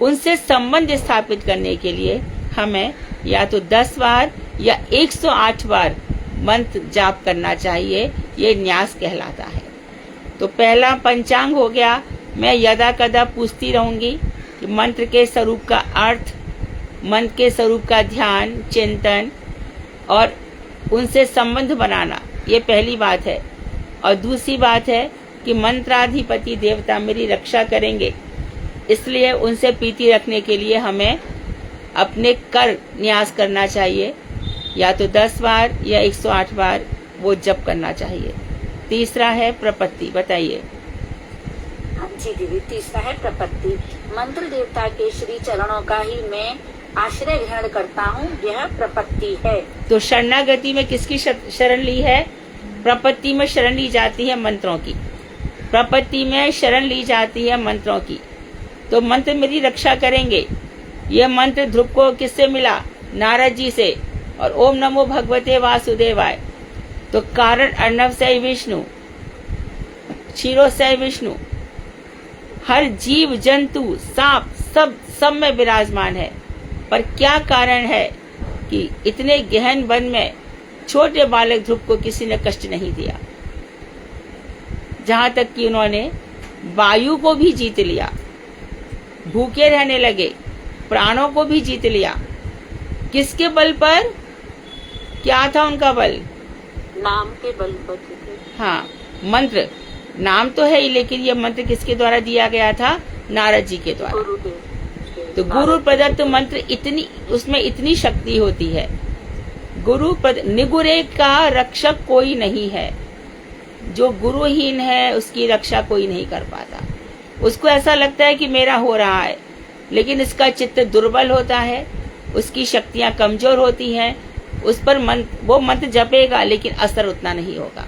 उनसे संबंध स्थापित करने के लिए हमें या तो 10 बार या 108 बार मंत्र जाप करना चाहिए। ये न्यास कहलाता है। तो पहला पंचांग हो गया। मैं यदा कदा पूछती रहूंगी कि मंत्र के स्वरूप का अर्थ, मंत्र के स्वरूप का ध्यान, चिंतन और उनसे संबंध बनाना, ये पहली बात है। और दूसरी बात है कि मंत्राधिपति देवता मेरी रक्षा करेंगे, इसलिए उनसे प्रीति रखने के लिए हमें अपने कर न्यास करना चाहिए, या तो 10 बार या 108 बार वो जप करना चाहिए। तीसरा है प्रपत्ति, बताइए। हाँ जी दीदी, तीसरा है प्रपत्ति। मंत्र देवता के श्री चरणों का ही मैं आश्रय ग्रहण करता हूँ, यह प्रपत्ति है। तो शरणागति में किसकी शरण ली है? प्रपत्ति में शरण ली जाती है मंत्रों की। प्रपत्ति में शरण ली जाती है मंत्रों की। तो मंत्र मेरी रक्षा करेंगे। यह मंत्र ध्रुव को किससे मिला? नारद जी से। और ओम नमो भगवते वासुदेवाय। तो कारण अर्णव से विष्णु, क्षीरो से विष्णु, हर जीव जंतु सांप सब में विराजमान है। पर क्या कारण है कि इतने गहन वन में छोटे बालक ध्रुव को किसी ने कष्ट नहीं दिया, जहां तक कि उन्होंने वायु को भी जीत लिया, भूखे रहने लगे, प्राणों को भी जीत लिया। किसके बल पर? क्या था उनका बल? नाम के बल पर। हाँ, मंत्र, नाम तो है ही, लेकिन ये मंत्र किसके द्वारा दिया गया था? नारद जी के द्वारा। तो गुरु प्रदत्त मंत्र उसमें इतनी शक्ति होती है। निगुरे का रक्षक कोई नहीं है। जो गुरुहीन है उसकी रक्षा कोई नहीं कर पाता। उसको ऐसा लगता है कि मेरा हो रहा है, लेकिन इसका चित्त दुर्बल होता है, उसकी शक्तियां कमजोर होती हैं। उस पर वो मंत्र जपेगा, लेकिन असर उतना नहीं होगा।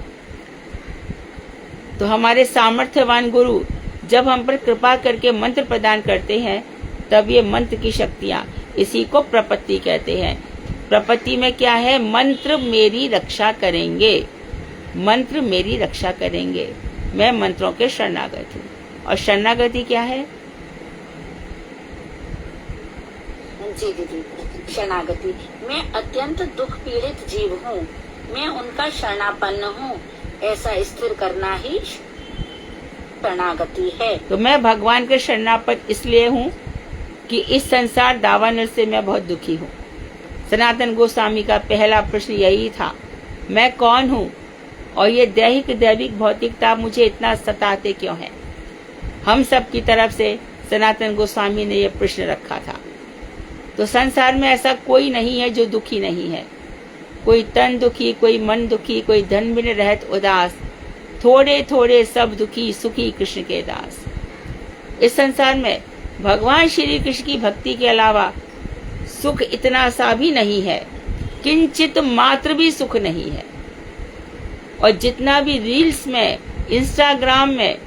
तो हमारे सामर्थ्यवान गुरु जब हम पर कृपा करके मंत्र प्रदान करते हैं, तब ये मंत्र की शक्तियां, इसी को प्रपत्ति कहते हैं। प्रपत्ति में क्या है? मंत्र मेरी रक्षा करेंगे, मंत्र मेरी रक्षा करेंगे। मैं मंत्रों के शरणागत हूँ। और शरणागति क्या है? जी दीदी, शरणागति, मैं अत्यंत दुख पीड़ित जीव हूँ, मैं उनका शरणापन्न हूँ, ऐसा स्थिर करना ही शरणागति है। तो मैं भगवान के शरणापन्न इसलिए हूँ कि इस संसार दावानल से मैं बहुत दुखी हूँ। सनातन गोस्वामी का पहला प्रश्न यही था, मैं कौन हूँ और ये दैहिक दैविक भौतिकता मुझे इतना सताते क्यों है? हम सब की तरफ से सनातन गोस्वामी ने यह प्रश्न रखा था। तो संसार में ऐसा कोई नहीं है जो दुखी नहीं है। कोई तन दुखी, कोई मन दुखी, कोई धन बिन रहत उदास, थोड़े थोड़े सब दुखी, सुखी कृष्ण के दास। इस संसार में भगवान श्री कृष्ण की भक्ति के अलावा सुख इतना सा भी नहीं है, किंचित मात्र भी सुख नहीं है। और जितना भी रील्स में, इंस्टाग्राम में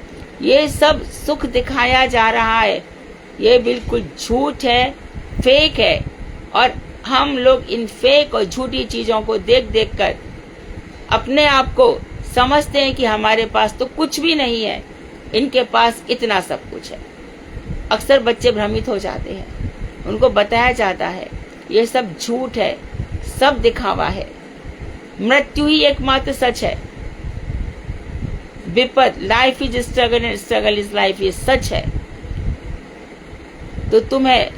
ये सब सुख दिखाया जा रहा है, ये बिल्कुल झूठ है, फेक है। और हम लोग इन फेक और झूठी चीजों को देख देख कर अपने आप को समझते हैं कि हमारे पास तो कुछ भी नहीं है, इनके पास इतना सब कुछ है। अक्सर बच्चे भ्रमित हो जाते हैं, उनको बताया जाता है ये सब झूठ है, सब दिखावा है, मृत्यु ही एकमात्र सच है। विपद, life is struggle and struggle is life, ये सच है। तो तुम्हें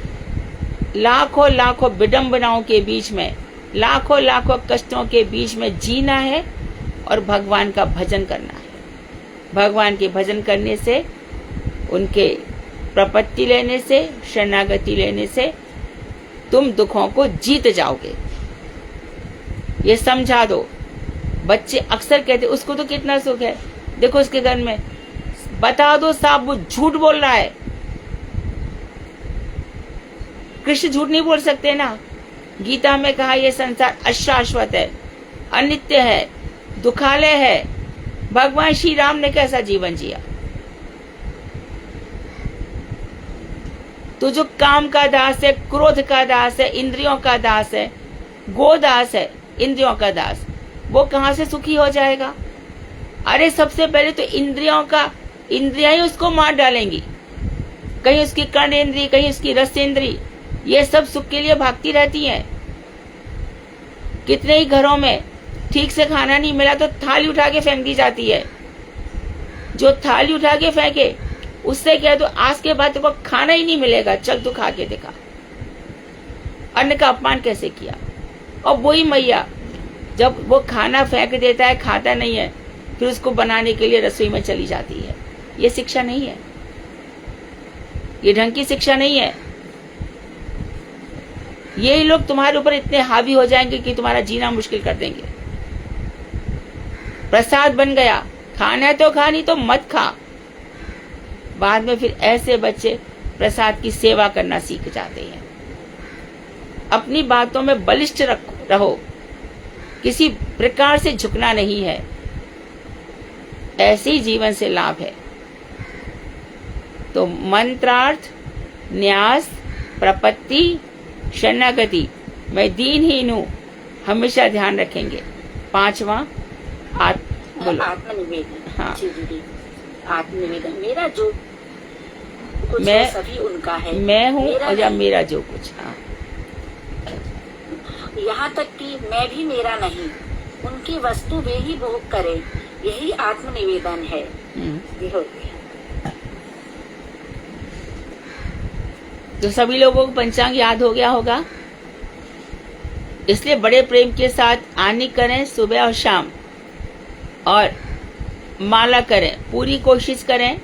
लाखों लाखों विडंबनाओं के बीच में, लाखों लाखों कष्टों के बीच में जीना है और भगवान का भजन करना है। भगवान के भजन करने से, उनके प्रपत्ति लेने से, शरणागति लेने से तुम दुखों को जीत जाओगे। ये समझा दो। बच्चे अक्सर कहते उसको तो कितना सुख है, देखो उसके घर में, बता दो साहब वो झूठ बोल रहा है। कृष्ण झूठ नहीं बोल सकते ना। गीता में कहा यह संसार अशाश्वत है, अनित्य है, दुखालय है। भगवान श्री राम ने कैसा जीवन जिया? तो जो काम का दास है, क्रोध का दास है, इंद्रियों का दास है, गोदास है, इंद्रियों का दास, वो कहाँ से सुखी हो जाएगा? अरे सबसे पहले तो इंद्रियां ही उसको मार डालेंगी। कहीं उसकी कर्ण इंद्री, कहीं उसकी रस इंद्री, ये सब सुख के लिए भागती रहती हैं। कितने ही घरों में ठीक से खाना नहीं मिला तो थाली उठा के फेंक दी जाती है। जो थाली उठा के फेंके उससे कह दो आज के बाद तुमको खाना ही नहीं मिलेगा, चल तू खा के दिखा। अन्न का अपमान कैसे किया। और वही मैया जब वो खाना फेंक देता है, खाता नहीं है, फिर उसको बनाने के लिए रसोई में चली जाती है। ये शिक्षा नहीं है, ये ढंग की शिक्षा नहीं है। यही लोग तुम्हारे ऊपर इतने हावी हो जाएंगे कि तुम्हारा जीना मुश्किल कर देंगे। प्रसाद बन गया, खाना है तो खा, नहीं तो मत खा। बाद में फिर ऐसे बच्चे प्रसाद की सेवा करना सीख जाते हैं। अपनी बातों में बलिष्ठ रहो, किसी प्रकार से झुकना नहीं है। ऐसे ही जीवन से लाभ है। तो मंत्रार्थ, न्यास, प्रपत्ति, शरणागति, मैं दीनहीन हूं, हमेशा ध्यान रखेंगे। 5वां बोलो। आत्मनिवेदन। हाँ। जी दीदी, आत्मनिवेदन। मेरा जो कुछ मैं है सभी उनका है, मैं हूँ मेरा और या नहीं। मेरा जो कुछ। हाँ। यहाँ तक कि मैं भी मेरा नहीं, उनकी वस्तु वे ही भोग करे, यही आत्मनिवेदन है। ये हो गया। तो सभी लोगों को पंचांग याद हो गया होगा, इसलिए बड़े प्रेम के साथ आनी करें सुबह और शाम, और माला करें। पूरी कोशिश करें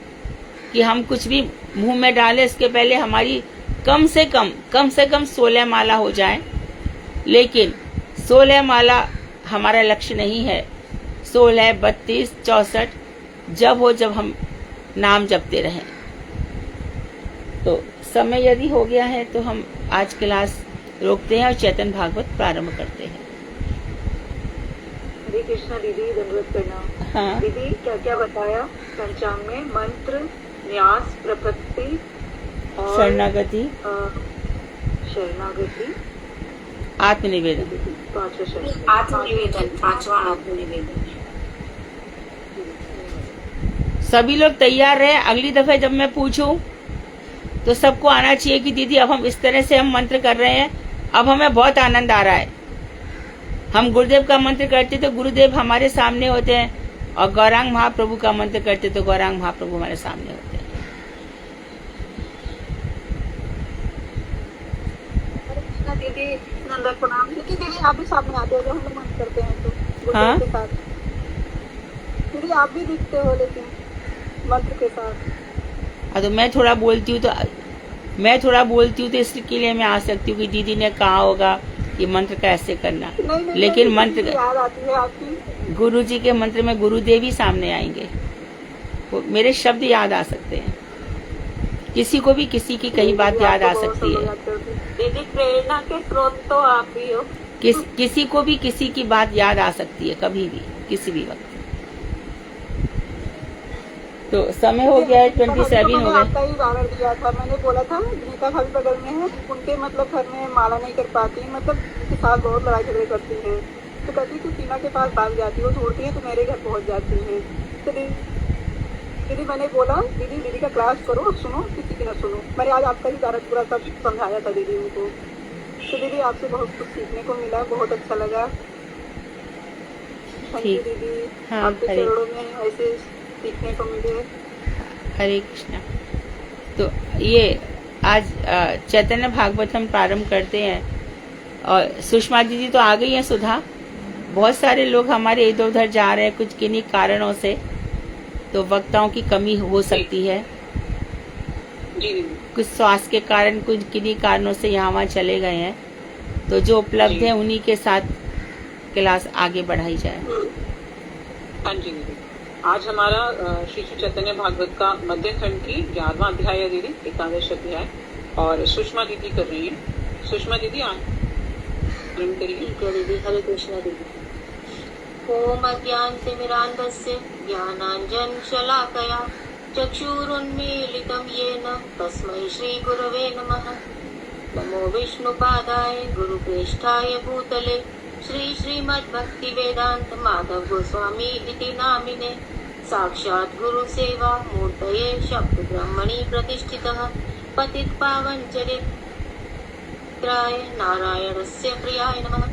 कि हम कुछ भी मुंह में डालें इसके पहले हमारी कम से कम 16 माला हो जाए। लेकिन 16 माला हमारा लक्ष्य नहीं है। 16, 32, 64 जब हम नाम जपते रहें। तो समय यदि हो गया है तो हम आज क्लास रोकते हैं और चैतन्य भागवत प्रारंभ करते हैं। हरे कृष्णा दीदी, दंडवत प्रणाम। हाँ। दीदी क्या क्या बताया पंचांग में? मंत्र, न्यास, प्रपत्ति और शरणागति, शरणागति, आत्मनिवेदन। 5वां शरण। आत्मनिवेदन, 5वां आत्मनिवेदन। सभी लोग तैयार रहे। अगली दफे जब मैं पूछूं तो सबको आना चाहिए कि दीदी अब हम इस तरह से हम मंत्र कर रहे हैं, अब हमें बहुत आनंद आ रहा है। हम गुरुदेव का मंत्र करते तो गुरुदेव हमारे सामने होते हैं, और गौरांग महाप्रभु का मंत्र करते तो गौरांग महाप्रभु हमारे सामने होते हैं। कृष्णा दीदी, नंदन प्रणाम। लेकिन दीदी आप भी सामने आते हो जब हम लोग मंत्र करते हैं तो हाँ? गुरुदेव के साथ। दीदी आप भी दिखते हो लेकिन मंत्र के साथ। तो मैं थोड़ा बोलती हूँ तो इसके लिए मैं आ सकती हूँ कि दीदी ने कहा होगा कि मंत्र कैसे करना। नहीं, लेकिन नहीं, मंत्र याद आती है आपकी। गुरु जी के मंत्र में गुरुदेव ही सामने आएंगे, मेरे शब्द याद आ सकते हैं। किसी को भी किसी की कई बात याद आ सकती है। दीदी प्रेरणा के स्रोत तो आप ही हो। किसी को भी किसी की बात याद आ सकती है, कभी भी, किसी भी वक्त। तो समय हो गया है, 27 हो गए। आपका ही उदाहरण दिया था, मैंने बोला था गीता भाभी बगल में है, उनके मतलब घर में माला नहीं कर पाती, मतलब उनके साथ बहुत लड़ाई झगड़े करती है। तो कहती तू टीना के पास भाग जाती हो, ढूंढती है तो मेरे घर पहुंच जाती है। तो दीदी मैंने बोला दीदी का क्लास करो, सुनो, किसी की ना सुनो। मैंने आज आपका ही उदाहरण पूरा सब समझाया था दीदी उनको। तो दीदी आपसे बहुत कुछ सीखने को मिला, बहुत अच्छा लगा। थैंक यू दीदी। हाँ, आपके चरणों में ऐसे सीखने को मिले। हरे कृष्णा। तो ये आज चैतन्य भागवत हम प्रारंभ करते हैं, और सुषमा दीदी तो आ गई हैं सुधा। बहुत सारे लोग हमारे इधर उधर जा रहे हैं कुछ किन्हीं कारणों से, तो वक्ताओं की कमी हो सकती है। कुछ स्वास्थ्य के कारण, कुछ किन्हीं कारणों से यहाँ वहाँ चले गए हैं। तो जो उपलब्ध है उन्हीं के साथ क्लास आगे बढ़ाई जाए। हाँ जी दीदी, आज हमारा श्री चैतन्य भागवत का मध्य खंड की 11वां अध्याय है दीदी, 11वां अध्याय, और सुषमा दीदी कर रही है। सुषमा दीदी आरंभ करिए। दीदी हरे कृष्णा दीदी। ओम अज्ञान तिमिरान्धस्य ज्ञानाञ्जन शलाकया चक्षुरुन्मीलितं येन तस्मै श्रीगुरवे नमः। नमो विष्णुपादाय गुरुप्रेष्ठाय भूतले श्रीमद्भक्तिवेदान्त माधव गोस्वामी इति नामिने साक्षात् गुरुसेवा मूर्तये शब्दब्रह्मणि प्रतिष्ठितः पतितपावन चरित्राय नारायणस्य प्रियाय नमः।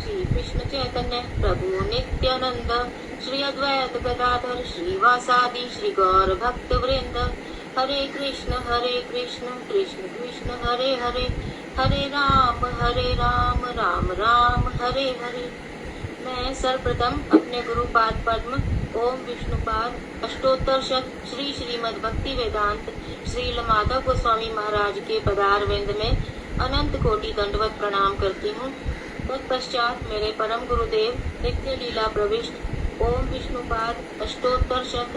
श्री कृष्ण चैतन्य प्रभु नित्यानंद श्री अद्वैत गदाधर श्रीवासादि श्री गौर भक्त वृंद हरे कृष्ण कृष्ण कृष्ण हरे हरे हरे राम राम राम हरे हरे। मैं सर्वप्रथम अपने गुरुपाद पद्म ओम विष्णुपाद अष्टोत्तर शत श्री श्रीमद् भक्ति वेदांत श्री माधव गोस्वामी महाराज के पदारविंद में अनंत कोटि दंडवत प्रणाम करती हूँ। तत्पश्चात मेरे परम गुरुदेव नित्य लीला प्रविष्ट ओम विष्णुपाद अष्टोत्तर शत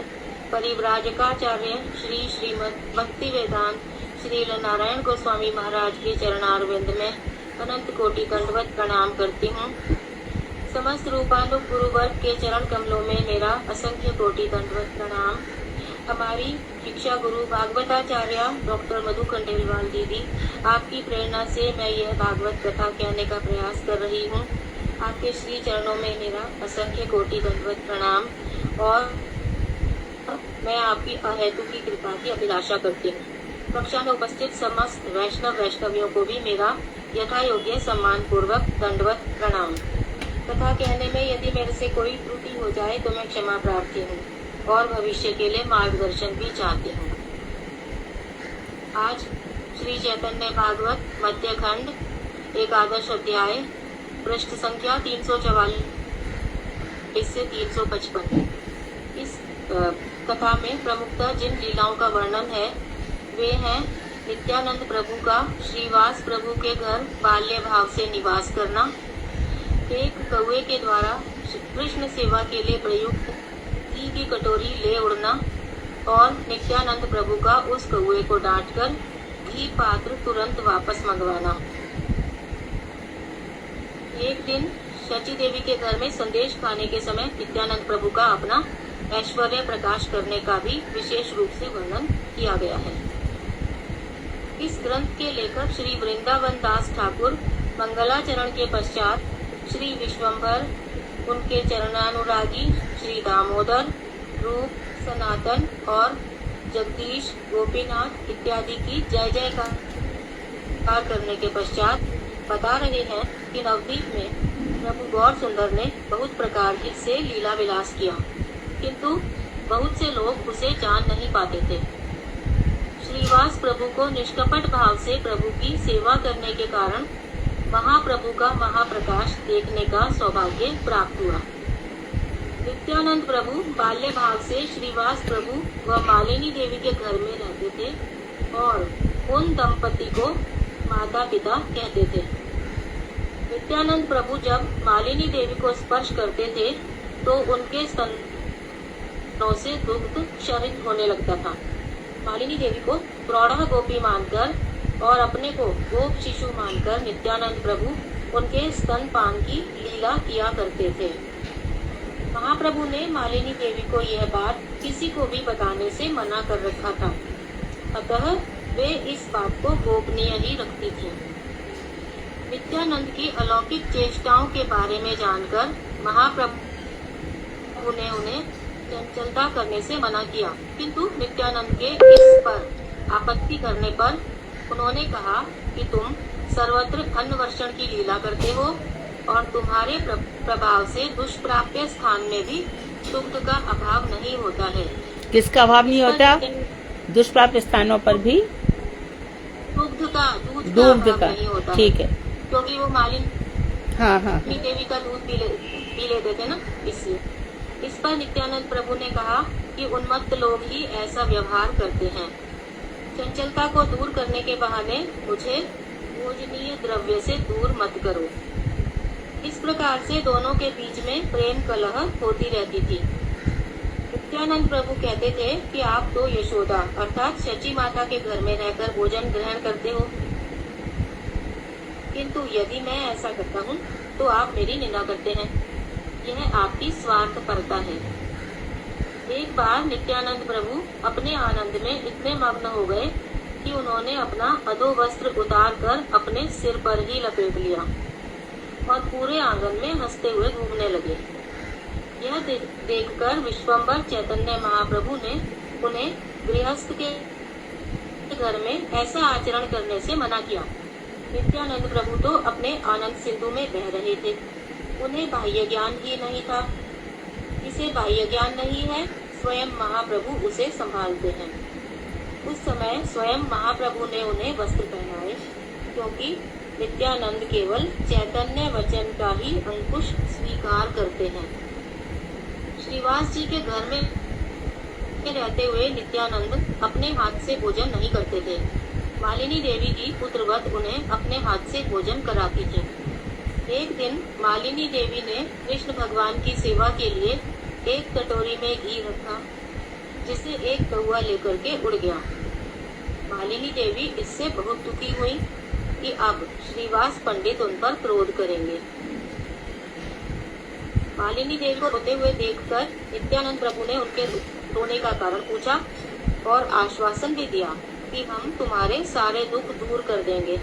परिव्राजकाचार्य श्री श्रीमद् भक्ति वेदांत श्री नारायण गोस्वामी महाराज के चरणारविंद में अनंत कोटि दंडवत प्रणाम करती हूँ। समस्त रूपानुग गुरुवर्ग के चरण कमलों में मेरा असंख्य कोटि दंडवत प्रणाम। हमारी शिक्षा गुरु भागवताचार्य डॉक्टर मधु खंडेलवाल दीदी, आपकी प्रेरणा से मैं यह भागवत कथा कहने का प्रयास कर रही हूँ। आपके श्री चरणों में मेरा असंख्य कोटि दंडवत प्रणाम और मैं आपकी अहेतु की कृपा की अभिलाषा करती हूँ। कक्षा में उपस्थित समस्त वैष्णवियों को भी मेरा यथा योग्य सम्मान पूर्वक दंडवत प्रणाम। कथा कहने में यदि मेरे से कोई त्रुटि हो जाए तो मैं क्षमा प्रार्थी हूँ और भविष्य के लिए मार्गदर्शन भी चाहती हूँ। आज श्री चैतन्य भागवत मध्य खंड एकादश अध्याय पृष्ठ संख्या 344 से 355। इस कथा में प्रमुखतः जिन लीलाओं का वर्णन है वे हैं नित्यानंद प्रभु का श्रीवास प्रभु के घर बाल्य भाव से निवास करना, एक कौवे के द्वारा कृष्ण सेवा के लिए प्रयुक्त घी की कटोरी ले उड़ना और नित्यानंद प्रभु का उस कौवे को डांटकर घी पात्र तुरंत वापस मंगवाना। एक दिन शची देवी के घर में संदेश खाने के समय नित्यानंद प्रभु का अपना ऐश्वर्य प्रकाश करने का भी विशेष रूप से वर्णन किया गया है। इस ग्रंथ के लेखक श्री वृंदावन दास ठाकुर मंगलाचरण के पश्चात श्री विश्वम्भर, उनके चरणानुरागी श्री दामोदर, रूप, सनातन और जगदीश, गोपीनाथ इत्यादि की जय जयकार करने के पश्चात बता रहे हैं कि नवद्वीप में प्रभु गौर सुंदर ने बहुत प्रकार से लीला विलास किया, किंतु बहुत से लोग उसे जान नहीं पाते थे। श्रीवास प्रभु को निष्कपट भाव से प्रभु की सेवा करने के कारण महाप्रभु का महाप्रकाश देखने का सौभाग्य प्राप्त हुआ। नित्यानंद प्रभु बाल्य भाव से श्रीवास प्रभु व मालिनी देवी के घर में रहते थे और उन दंपति को माता पिता कहते थे। नित्यानंद प्रभु जब मालिनी देवी को स्पर्श करते थे तो उनके स्तनों से दुग्ध क्षरित होने लगता था। मालिनी देवी को प्रौढ़ गोपी मानकर और अपने को गोप शिशु मानकर नित्यानंद प्रभु उनके स्तनपान की लीला किया करते थे। महाप्रभु ने मालिनी देवी को यह बात किसी को भी बताने से मना कर रखा था, अतः वे इस बात को गोपनीय ही रखती थी। नित्यानंद की अलौकिक चेष्टाओं के बारे में जानकर महाप्रभु ने उन्हें चंचलता करने से मना किया, किंतु नित्यानंद के इस पर आपत्ति करने पर उन्होंने कहा कि तुम सर्वत्र अन्न वर्षण की लीला करते हो और तुम्हारे प्रभाव से दुष्प्राप्य स्थान में भी दुग्ध का अभाव नहीं होता है। किसका अभाव नहीं होता? दुष्प्राप्य स्थानों पर भी दूध का नहीं होता। ठीक है, क्योंकि वो मालिनी हाँ देवी का दूध पी लेते थे ना, इसलिए। इस पर नित्यानंद प्रभु ने कहा कि उन्मत्त लोग ही ऐसा व्यवहार करते हैं। चंचलता को दूर करने के बहाने मुझे भोजनीय द्रव्य से दूर मत करो। इस प्रकार से दोनों के बीच में प्रेम कलह होती रहती थी। नित्यानंद प्रभु कहते थे कि आप तो यशोदा अर्थात शची माता के घर में रहकर भोजन ग्रहण करते हो, किंतु यदि मैं ऐसा करता हूँ तो आप मेरी निंदा करते हैं। यह आपकी स्वार्थपरता है। एक बार नित्यानंद प्रभु अपने आनंद में इतने मग्न हो गए कि उन्होंने अपना अधो वस्त्र उतार कर अपने सिर पर ही लपेट लिया और पूरे आंगन में हंसते हुए घूमने लगे। यह देखकर विश्वम्भर चैतन्य महाप्रभु ने उन्हें गृहस्थ के घर में ऐसा आचरण करने से मना किया। नित्यानंद प्रभु तो अपने आनंद सिंधु में बह रहे थे। उन्हें बाह्य ज्ञान ही नहीं था। जिसे बाह्य ज्ञान नहीं है, स्वयं महाप्रभु उसे संभालते हैं। उस समय स्वयं महाप्रभु ने उन्हें वस्त्र पहनाए, क्योंकि नित्यानंद केवल चैतन्य वचन का ही अंकुश स्वीकार करते हैं। श्रीवास जी के घर में रहते हुए नित्यानंद अपने हाथ से भोजन नहीं करते थे। मालिनी देवी जी पुत्रवत उन्हें अपने हाथ से भोजन कराती थी। एक दिन मालिनी देवी ने कृष्ण भगवान की सेवा के लिए एक कटोरी में घी रखा, जिसे एक कौवा लेकर के उड़ गया। मालिनी देवी इससे बहुत दुखी हुई कि अब श्रीवास पंडित उन पर क्रोध करेंगे। मालिनी देवी को रोते हुए देखकर नित्यानंद प्रभु ने उनके रोने का कारण पूछा और आश्वासन भी दिया कि हम तुम्हारे सारे दुख दूर कर देंगे।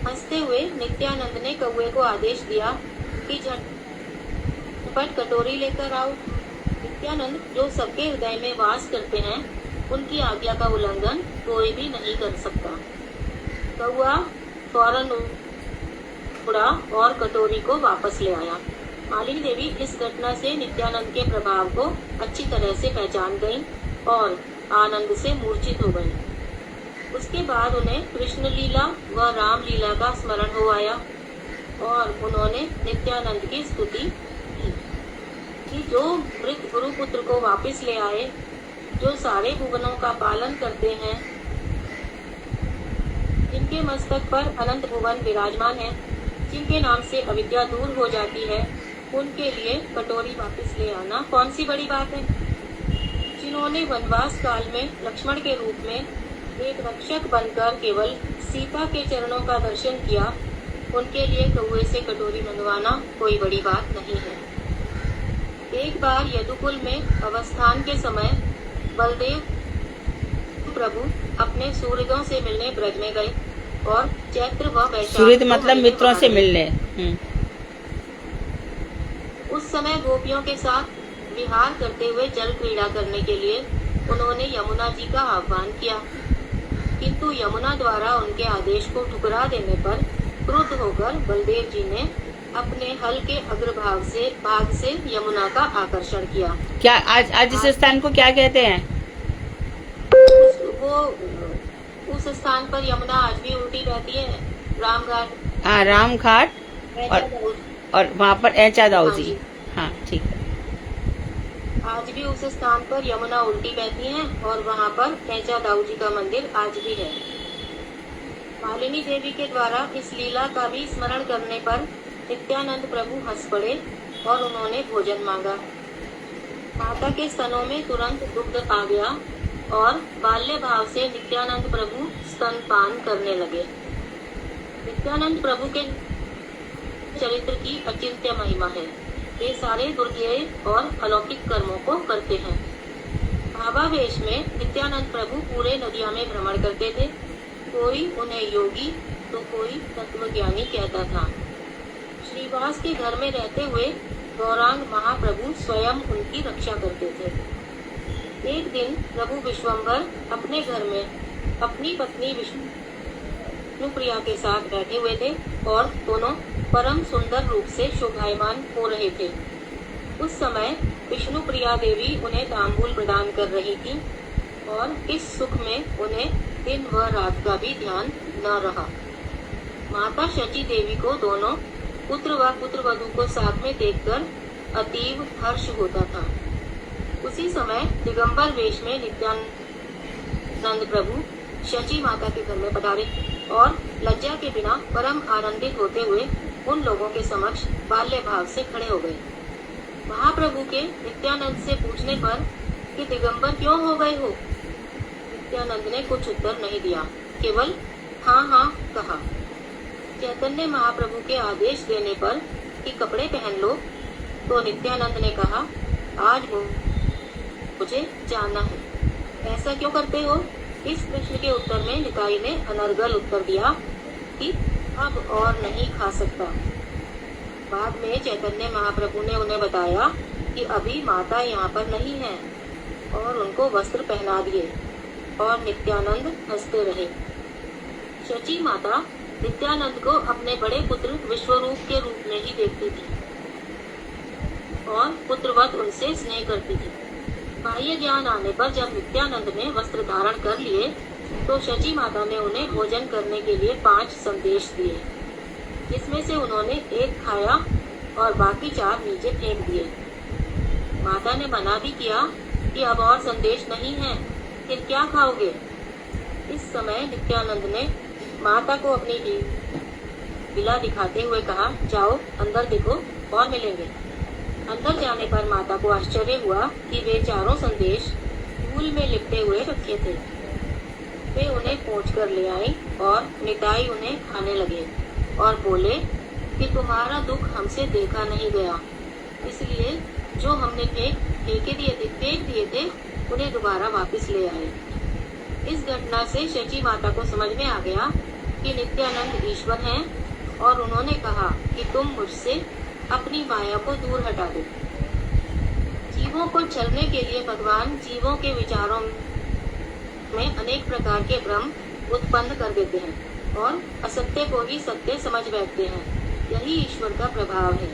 हंसते हुए नित्यानंद ने कौवे को आदेश दिया कि झटपट कटोरी लेकर आओ। नित्यानंद जो सबके हृदय में वास करते हैं, उनकी आज्ञा का उल्लंघन कोई भी नहीं कर सकता। कौवा फौरन उड़ा और कटोरी को वापस ले आया। मालिनी देवी इस घटना से नित्यानंद के प्रभाव को अच्छी तरह से पहचान गईं और आनंद से मूर्छित हो गईं। उसके बाद उन्हें कृष्ण लीला व राम लीला का स्मरण हो आया और उन्होंने नित्यानंद की स्तुति की कि जो मृत गुरु पुत्र को वापस ले आए, जो सारे भुवनों का पालन करते हैं, जिनके मस्तक पर अनंत भुवन विराजमान है, जिनके नाम से अविद्या दूर हो जाती है, उनके लिए कटोरी वापस ले आना कौन सी बड़ी बात है। जिन्होंने वनवास काल में लक्ष्मण के रूप में एक रक्षक बनकर केवल सीता के चरणों का दर्शन किया, उनके लिए कौवे से कटोरी मंगवाना कोई बड़ी बात नहीं है। एक बार यदुकुल में अवस्थान के समय बलदेव प्रभु अपने सूहृदों से मिलने ब्रज में गए और चैत्र व वैशाख सूहृद मतलब मित्रों से मिलने। उस समय गोपियों के साथ विहार करते हुए जल क्रीड़ा करने के लिए उन्होंने यमुना जी का आह्वान किया, किंतु यमुना द्वारा उनके आदेश को ठुकरा देने पर क्रुद्ध होकर बलदेव जी ने अपने हल के अग्रभाग से यमुना का आकर्षण किया। क्या आज इस स्थान को क्या कहते हैं? उस स्थान पर यमुना आज भी उल्टी बहती है, रामघाट। हाँ, रामघाट और वहाँ पर ऐचा दाऊ जी। हाँ, ठीक है। आज भी उस स्थान पर यमुना उल्टी बहती है और वहाँ पर ऐचा दाऊ जी का मंदिर आज भी है। मालिनी देवी के द्वारा इस लीला का भी स्मरण करने पर नित्यानंद प्रभु हंस पड़े और उन्होंने भोजन मांगा। माता के स्तनों में तुरंत दुग्ध आ गया और बाल्य भाव से नित्यानंद प्रभु स्तनपान करने लगे। नित्यानंद प्रभु के चरित्र की अचिंत्य महिमा है। वे सारे दुर्गेय और अलौकिक कर्मों को करते हैं। भावावेश में नित्यानंद प्रभु पूरे नदिया में भ्रमण करते थे। कोई उन्हें योगी तो कोई तत्वज्ञानी कहता था। श्रीवास के घर में रहते हुए गौरांग महाप्रभु स्वयं उनकी रक्षा करते थे। एक दिन प्रभु विश्वम्भर अपने घर में अपनी पत्नी विष्णुप्रिया के साथ बैठे हुए थे और दोनों परम सुंदर रूप से शोभायमान हो रहे थे। उस समय विष्णुप्रिया देवी उन्हें तांबूल प्रदान कर रही थी और इस सुख में उन्हें दिन व रात का भी ध्यान न रहा। माता शची देवी को दोनों पुत्र व पुत्रवधू को साथ में देखकर अतीव हर्ष होता था। उसी समय दिगंबर वेश में नित्यानंद प्रभु शची माता के घर में पधारे और लज्जा के बिना परम आनंदित होते हुए उन लोगों के समक्ष बाल्य भाव से खड़े हो गए। महाप्रभु के नित्यानंद से पूछने पर कि दिगंबर क्यों हो गए हो, नित्यानंद ने कुछ उत्तर नहीं दिया, केवल हाँ हाँ कहा। चैतन्य महाप्रभु के आदेश देने पर कि कपड़े पहन लो, तो नित्यानंद ने कहा, आज मुझे जानना है। ऐसा क्यों करते हो? इस प्रश्न के उत्तर में निताई ने अनर्गल उत्तर दिया कि अब और नहीं खा सकता। बाद में चैतन्य महाप्रभु ने उन्हें बताया कि अभी माता यहाँ पर नहीं है और उनको वस्त्र पहना दिए और नित्यानंद हंसते रहे। शची माता नित्यानंद को अपने बड़े पुत्र विश्वरूप के रूप में ही देखती थी और पुत्रवत उनसे स्नेह करती थी। बाह्य ज्ञान आने पर जब नित्यानंद ने वस्त्र धारण कर लिए तो शची माता ने उन्हें भोजन करने के लिए 5 संदेश दिए, जिसमें से उन्होंने 1 खाया और बाकी 4 नीचे फेंक दिए। माता ने मना भी किया कि अब और संदेश नहीं है, फिर क्या खाओगे? इस समय नित्यानंद ने माता को अपनी लीला दिखाते हुए कहा, जाओ अंदर देखो और मिलेंगे। अंदर जाने पर माता को आश्चर्य हुआ कि वे 4 संदेश धूल में लिपटे हुए रखे थे। वे उन्हें पोंछ कर ले आई और निताई उन्हें खाने लगे और बोले कि तुम्हारा दुख हमसे देखा नहीं गया, इसलिए जो हमने फेंक दिए थे उन्हें दोबारा वापस ले आए। इस घटना से शची माता को समझ में आ गया कि नित्यानंद ईश्वर हैं और उन्होंने कहा कि तुम मुझसे अपनी माया को दूर हटा दो। जीवों को छलने के लिए भगवान जीवों के विचारों में अनेक प्रकार के भ्रम उत्पन्न कर देते हैं और असत्य को ही सत्य समझ बैठते हैं। यही ईश्वर का प्रभाव है।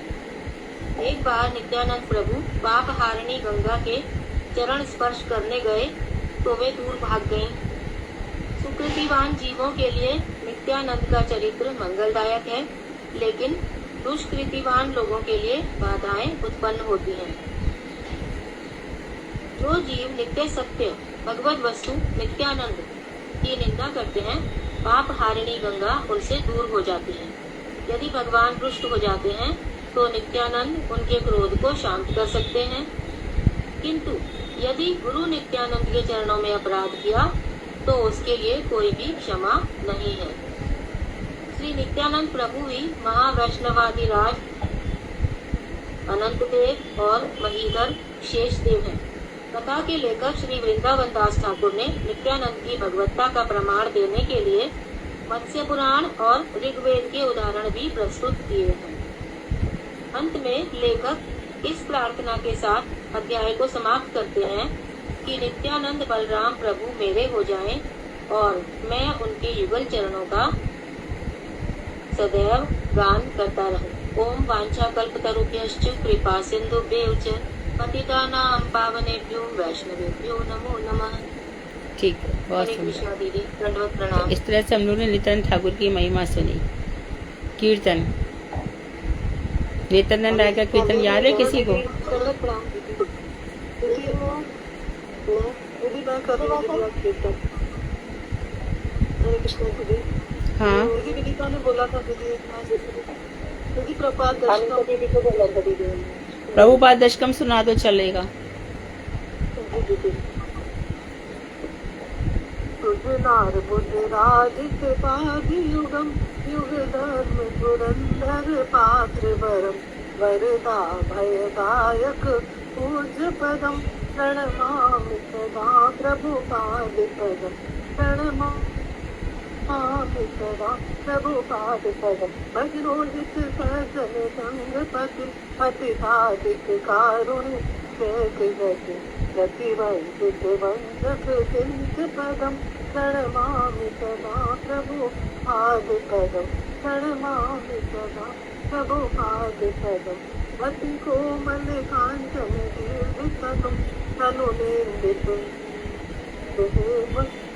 एक बार नित्यानंद प्रभु पाप हारिणी गंगा के चरण स्पर्श करने गए तो वे दूर भाग गईं। सुकृतिवान जीवों के लिए नित्यानंद का चरित्र मंगलदायक है, लेकिन दुष्कृतिवान लोगों के लिए बाधाएं उत्पन्न होती हैं। जो जीव नित्य सत्य भगवत वस्तु नित्यानंद की निंदा करते हैं, पाप हारिणी गंगा उनसे दूर हो जाती है। यदि भगवान रुष्ट हो जाते हैं तो नित्यानंद उनके क्रोध को शांत कर सकते हैं, किंतु यदि गुरु नित्यानंद के चरणों में अपराध किया तो उसके लिए कोई भी क्षमा नहीं है। श्री नित्यानंद प्रभु ही महावैष्णवादिराज अनंत देव और महीधर शेष देव हैं। कथा के लेखक श्री वृंदावन दास ठाकुर ने नित्यानंद की भगवत्ता का प्रमाण देने के लिए मत्स्य पुराण और ऋग्वेद के उदाहरण भी प्रस्तुत किए हैं। अंत में लेखक इस प्रार्थना के साथ अध्याय को समाप्त करते हैं कि नित्यानंद बलराम प्रभु मेरे हो जाएं और मैं उनके युगल चरणों का सदैव गान करता रहूं। ओम वांछा कल्पतरुभ्यश्च कृपा सिंधुभ्यो च पतितानां पावनेभ्यो वैष्णवेभ्यो नमो नमः। ठीक है, बहुत हरे सुंदर। कृष्णा दीदी, दंडवत प्रणाम। इस तरह से हम लोगों ने नित्यानंद ठाकुर की महिमा सुनी। कीर्तन, नित्यानंद राय का कीर्तन याद है किसी को? दंडवत प्रणाम दीदी। दीदी मैं कर रही हूँ दीदी आप कीर्तन। हरे कृष्णा दीदी। हाँ, दीदी विनीता ने बोला था दीदी दीदी प्रपात दर्शनम दीदी को बोला था दीदी। प्रभुपाद दशकम सुना दो चलेगा। नार बुद्धराजित पाद युगम युग धर्म पुरंदर पात्र वरम वरदा भयदायक पूज्य पदम प्रणमामि सदा प्रभुपाद पदम प्रणमामि सदा प्रभुपाद पदम वज्रोहित सजन संगपति अतिसादिक कारुण्य जगति गतिवंदित वंदक चिंत पदम प्रणमामि सदा प्रभुपाद पदम प्रणमामि सदा प्रभुपाद पदम अति कोमल कांचन दीर्घतम तनुनिंदित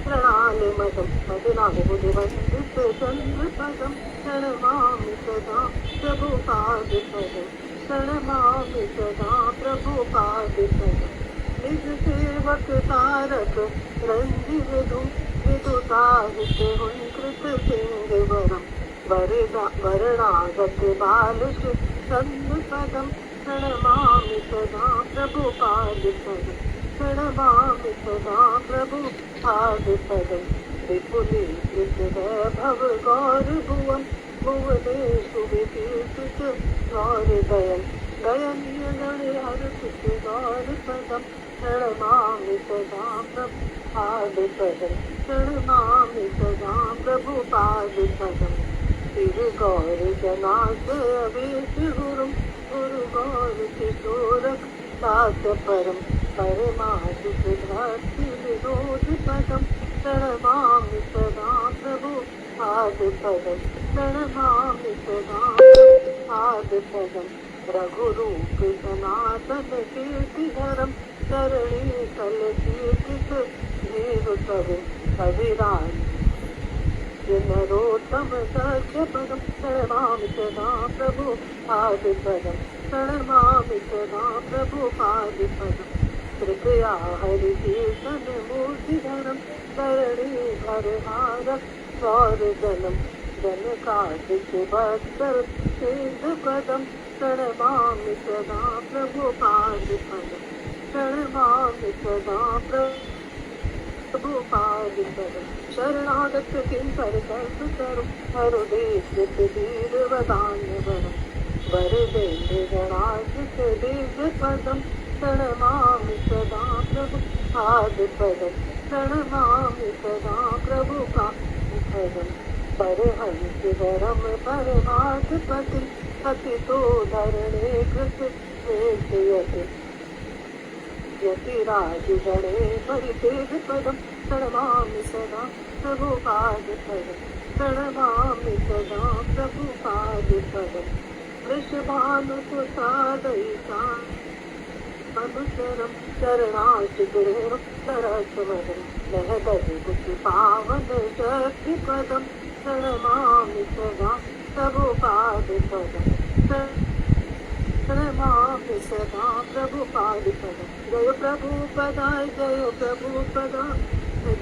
प्रणाल मदम मदनाभुज वंदित चंद्र पदम प्रणमामि सदा प्रभुपाद पदम प्रणमामि सदा प्रभुपाद पदम निज सेवक तारक रंजित विदुताहित हुंकृत सिंह वरम वरणागत बालक चंद पदम प्रणमामि सदा प्रभुपाद पदम प्रणमामि सदा प्रभुपाद पदम विपुलीकृत वैभव गौर भुवम भुवनेषु विकीर्तित गौरदयम् दयनीय गणे हर कुछ गौर पदम प्रणमामि सदा प्रभु पाद पदम प्रणमामि सदा प्रभु पाद पदम फिर गौर जनाशय अवेश गुरुम गुरु गौर किशोरक दास परम परमादिक भक्ति विनोद पदम प्रणमामि सदा प्रभु पाद पदम प्रणमामि सदा पाद पदम रघुरूप सनातन कीर्तिधरम चरणी कल कीर्तित जीव कवि कविराज नरोत्तम सख्य पदम प्रणमामि सदा प्रभु पाद पदम प्रणमामि सदा प्रभु पाद पदम कृपया हरि कीर्तन मूर्तिधरम धरणी भरहारम गौरजनम जनकादिक भक्तर सिद्ध पदम प्रणमामि सदा प्रभु पाद पदम प्रणमामि सदा प्रभु पाद पदम शरणागत किंकर कल्पतरु हरुदेश दीर वदान्य वरम वरदेन्द्र गणाधिक दिव्य पदम प्रणमामि सदा प्रभु पाद पदम प्रणमामि सदा प्रभु पाद पदम परहंस वरम परमार्थ पति पतितो धरणे कृत वेदयति यतिराज गणे परितेज पदम प्रणमामि सदा प्रभु पाद पदम प्रणमामि सदा प्रभु पाद पदम वृषभानुसुतादयिता अनुचरम चरणाच गुरुर सरसमरम लहदरि कुटि पावन शक्ति पदम प्रणमामि सदा प्रभु पाद पदम प्रणमामि सदा प्रभु पाद पदम जय प्रभु पदा जय प्रभु पदा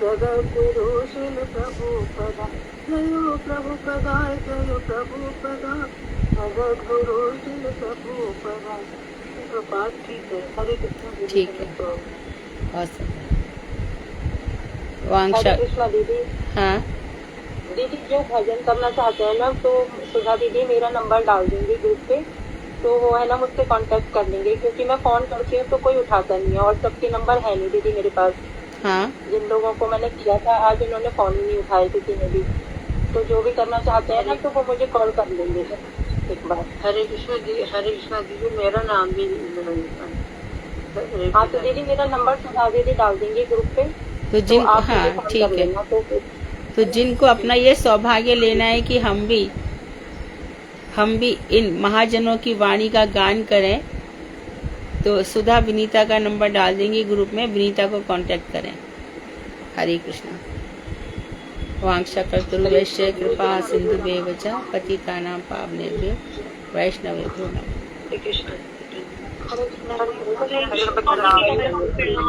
जगत गुरु शील प्रभु पदा जय प्रभु पदा जय प्रभु पदा जगत गुरु शील प्रभु पदा। तो बात ठीक है, हरे कृष्ण। ठीक है, awesome। वांशा हरे कृष्णा दीदी। हाँ दीदी जो भजन करना चाहते हैं ना, तो सुधा दीदी मेरा नंबर डाल देंगे ग्रुप पे, तो वो है ना मुझसे कांटेक्ट कर लेंगे, क्योंकि मैं फोन करती हूँ तो कोई उठाता नहीं है और सबके नंबर है नहीं दीदी मेरे पास। हाँ जिन लोगों को मैंने किया था आज उन्होंने फोन ही नहीं उठाए किसी ने भी, तो जो भी करना चाहते हैं ना तो वो मुझे कॉल कर लेंगे एक बार। हरे कृष्णा दीदी मेरा नाम भी हाँ तो दीदी मेरा नंबर सुधा दीदी डाल देंगे ग्रुप पे, तो जिन आप हाँ मुझे फोन ठीक कर है, लेना। तो जिनको अपना ये सौभाग्य लेना है कि हम भी इन महाजनों की वाणी का गान करें, तो सुधा विनीता का नंबर डाल देंगे ग्रुप में, विनीता को कांटेक्ट करें। हरे कृष्णा। वांछाकल्पतरुभ्यश्च कृपा सिन्धुभ्येव च पतितानां पावनेभ्यो वैष्णवेभ्यो नमः। कृष्ण। हरे कृष्णा।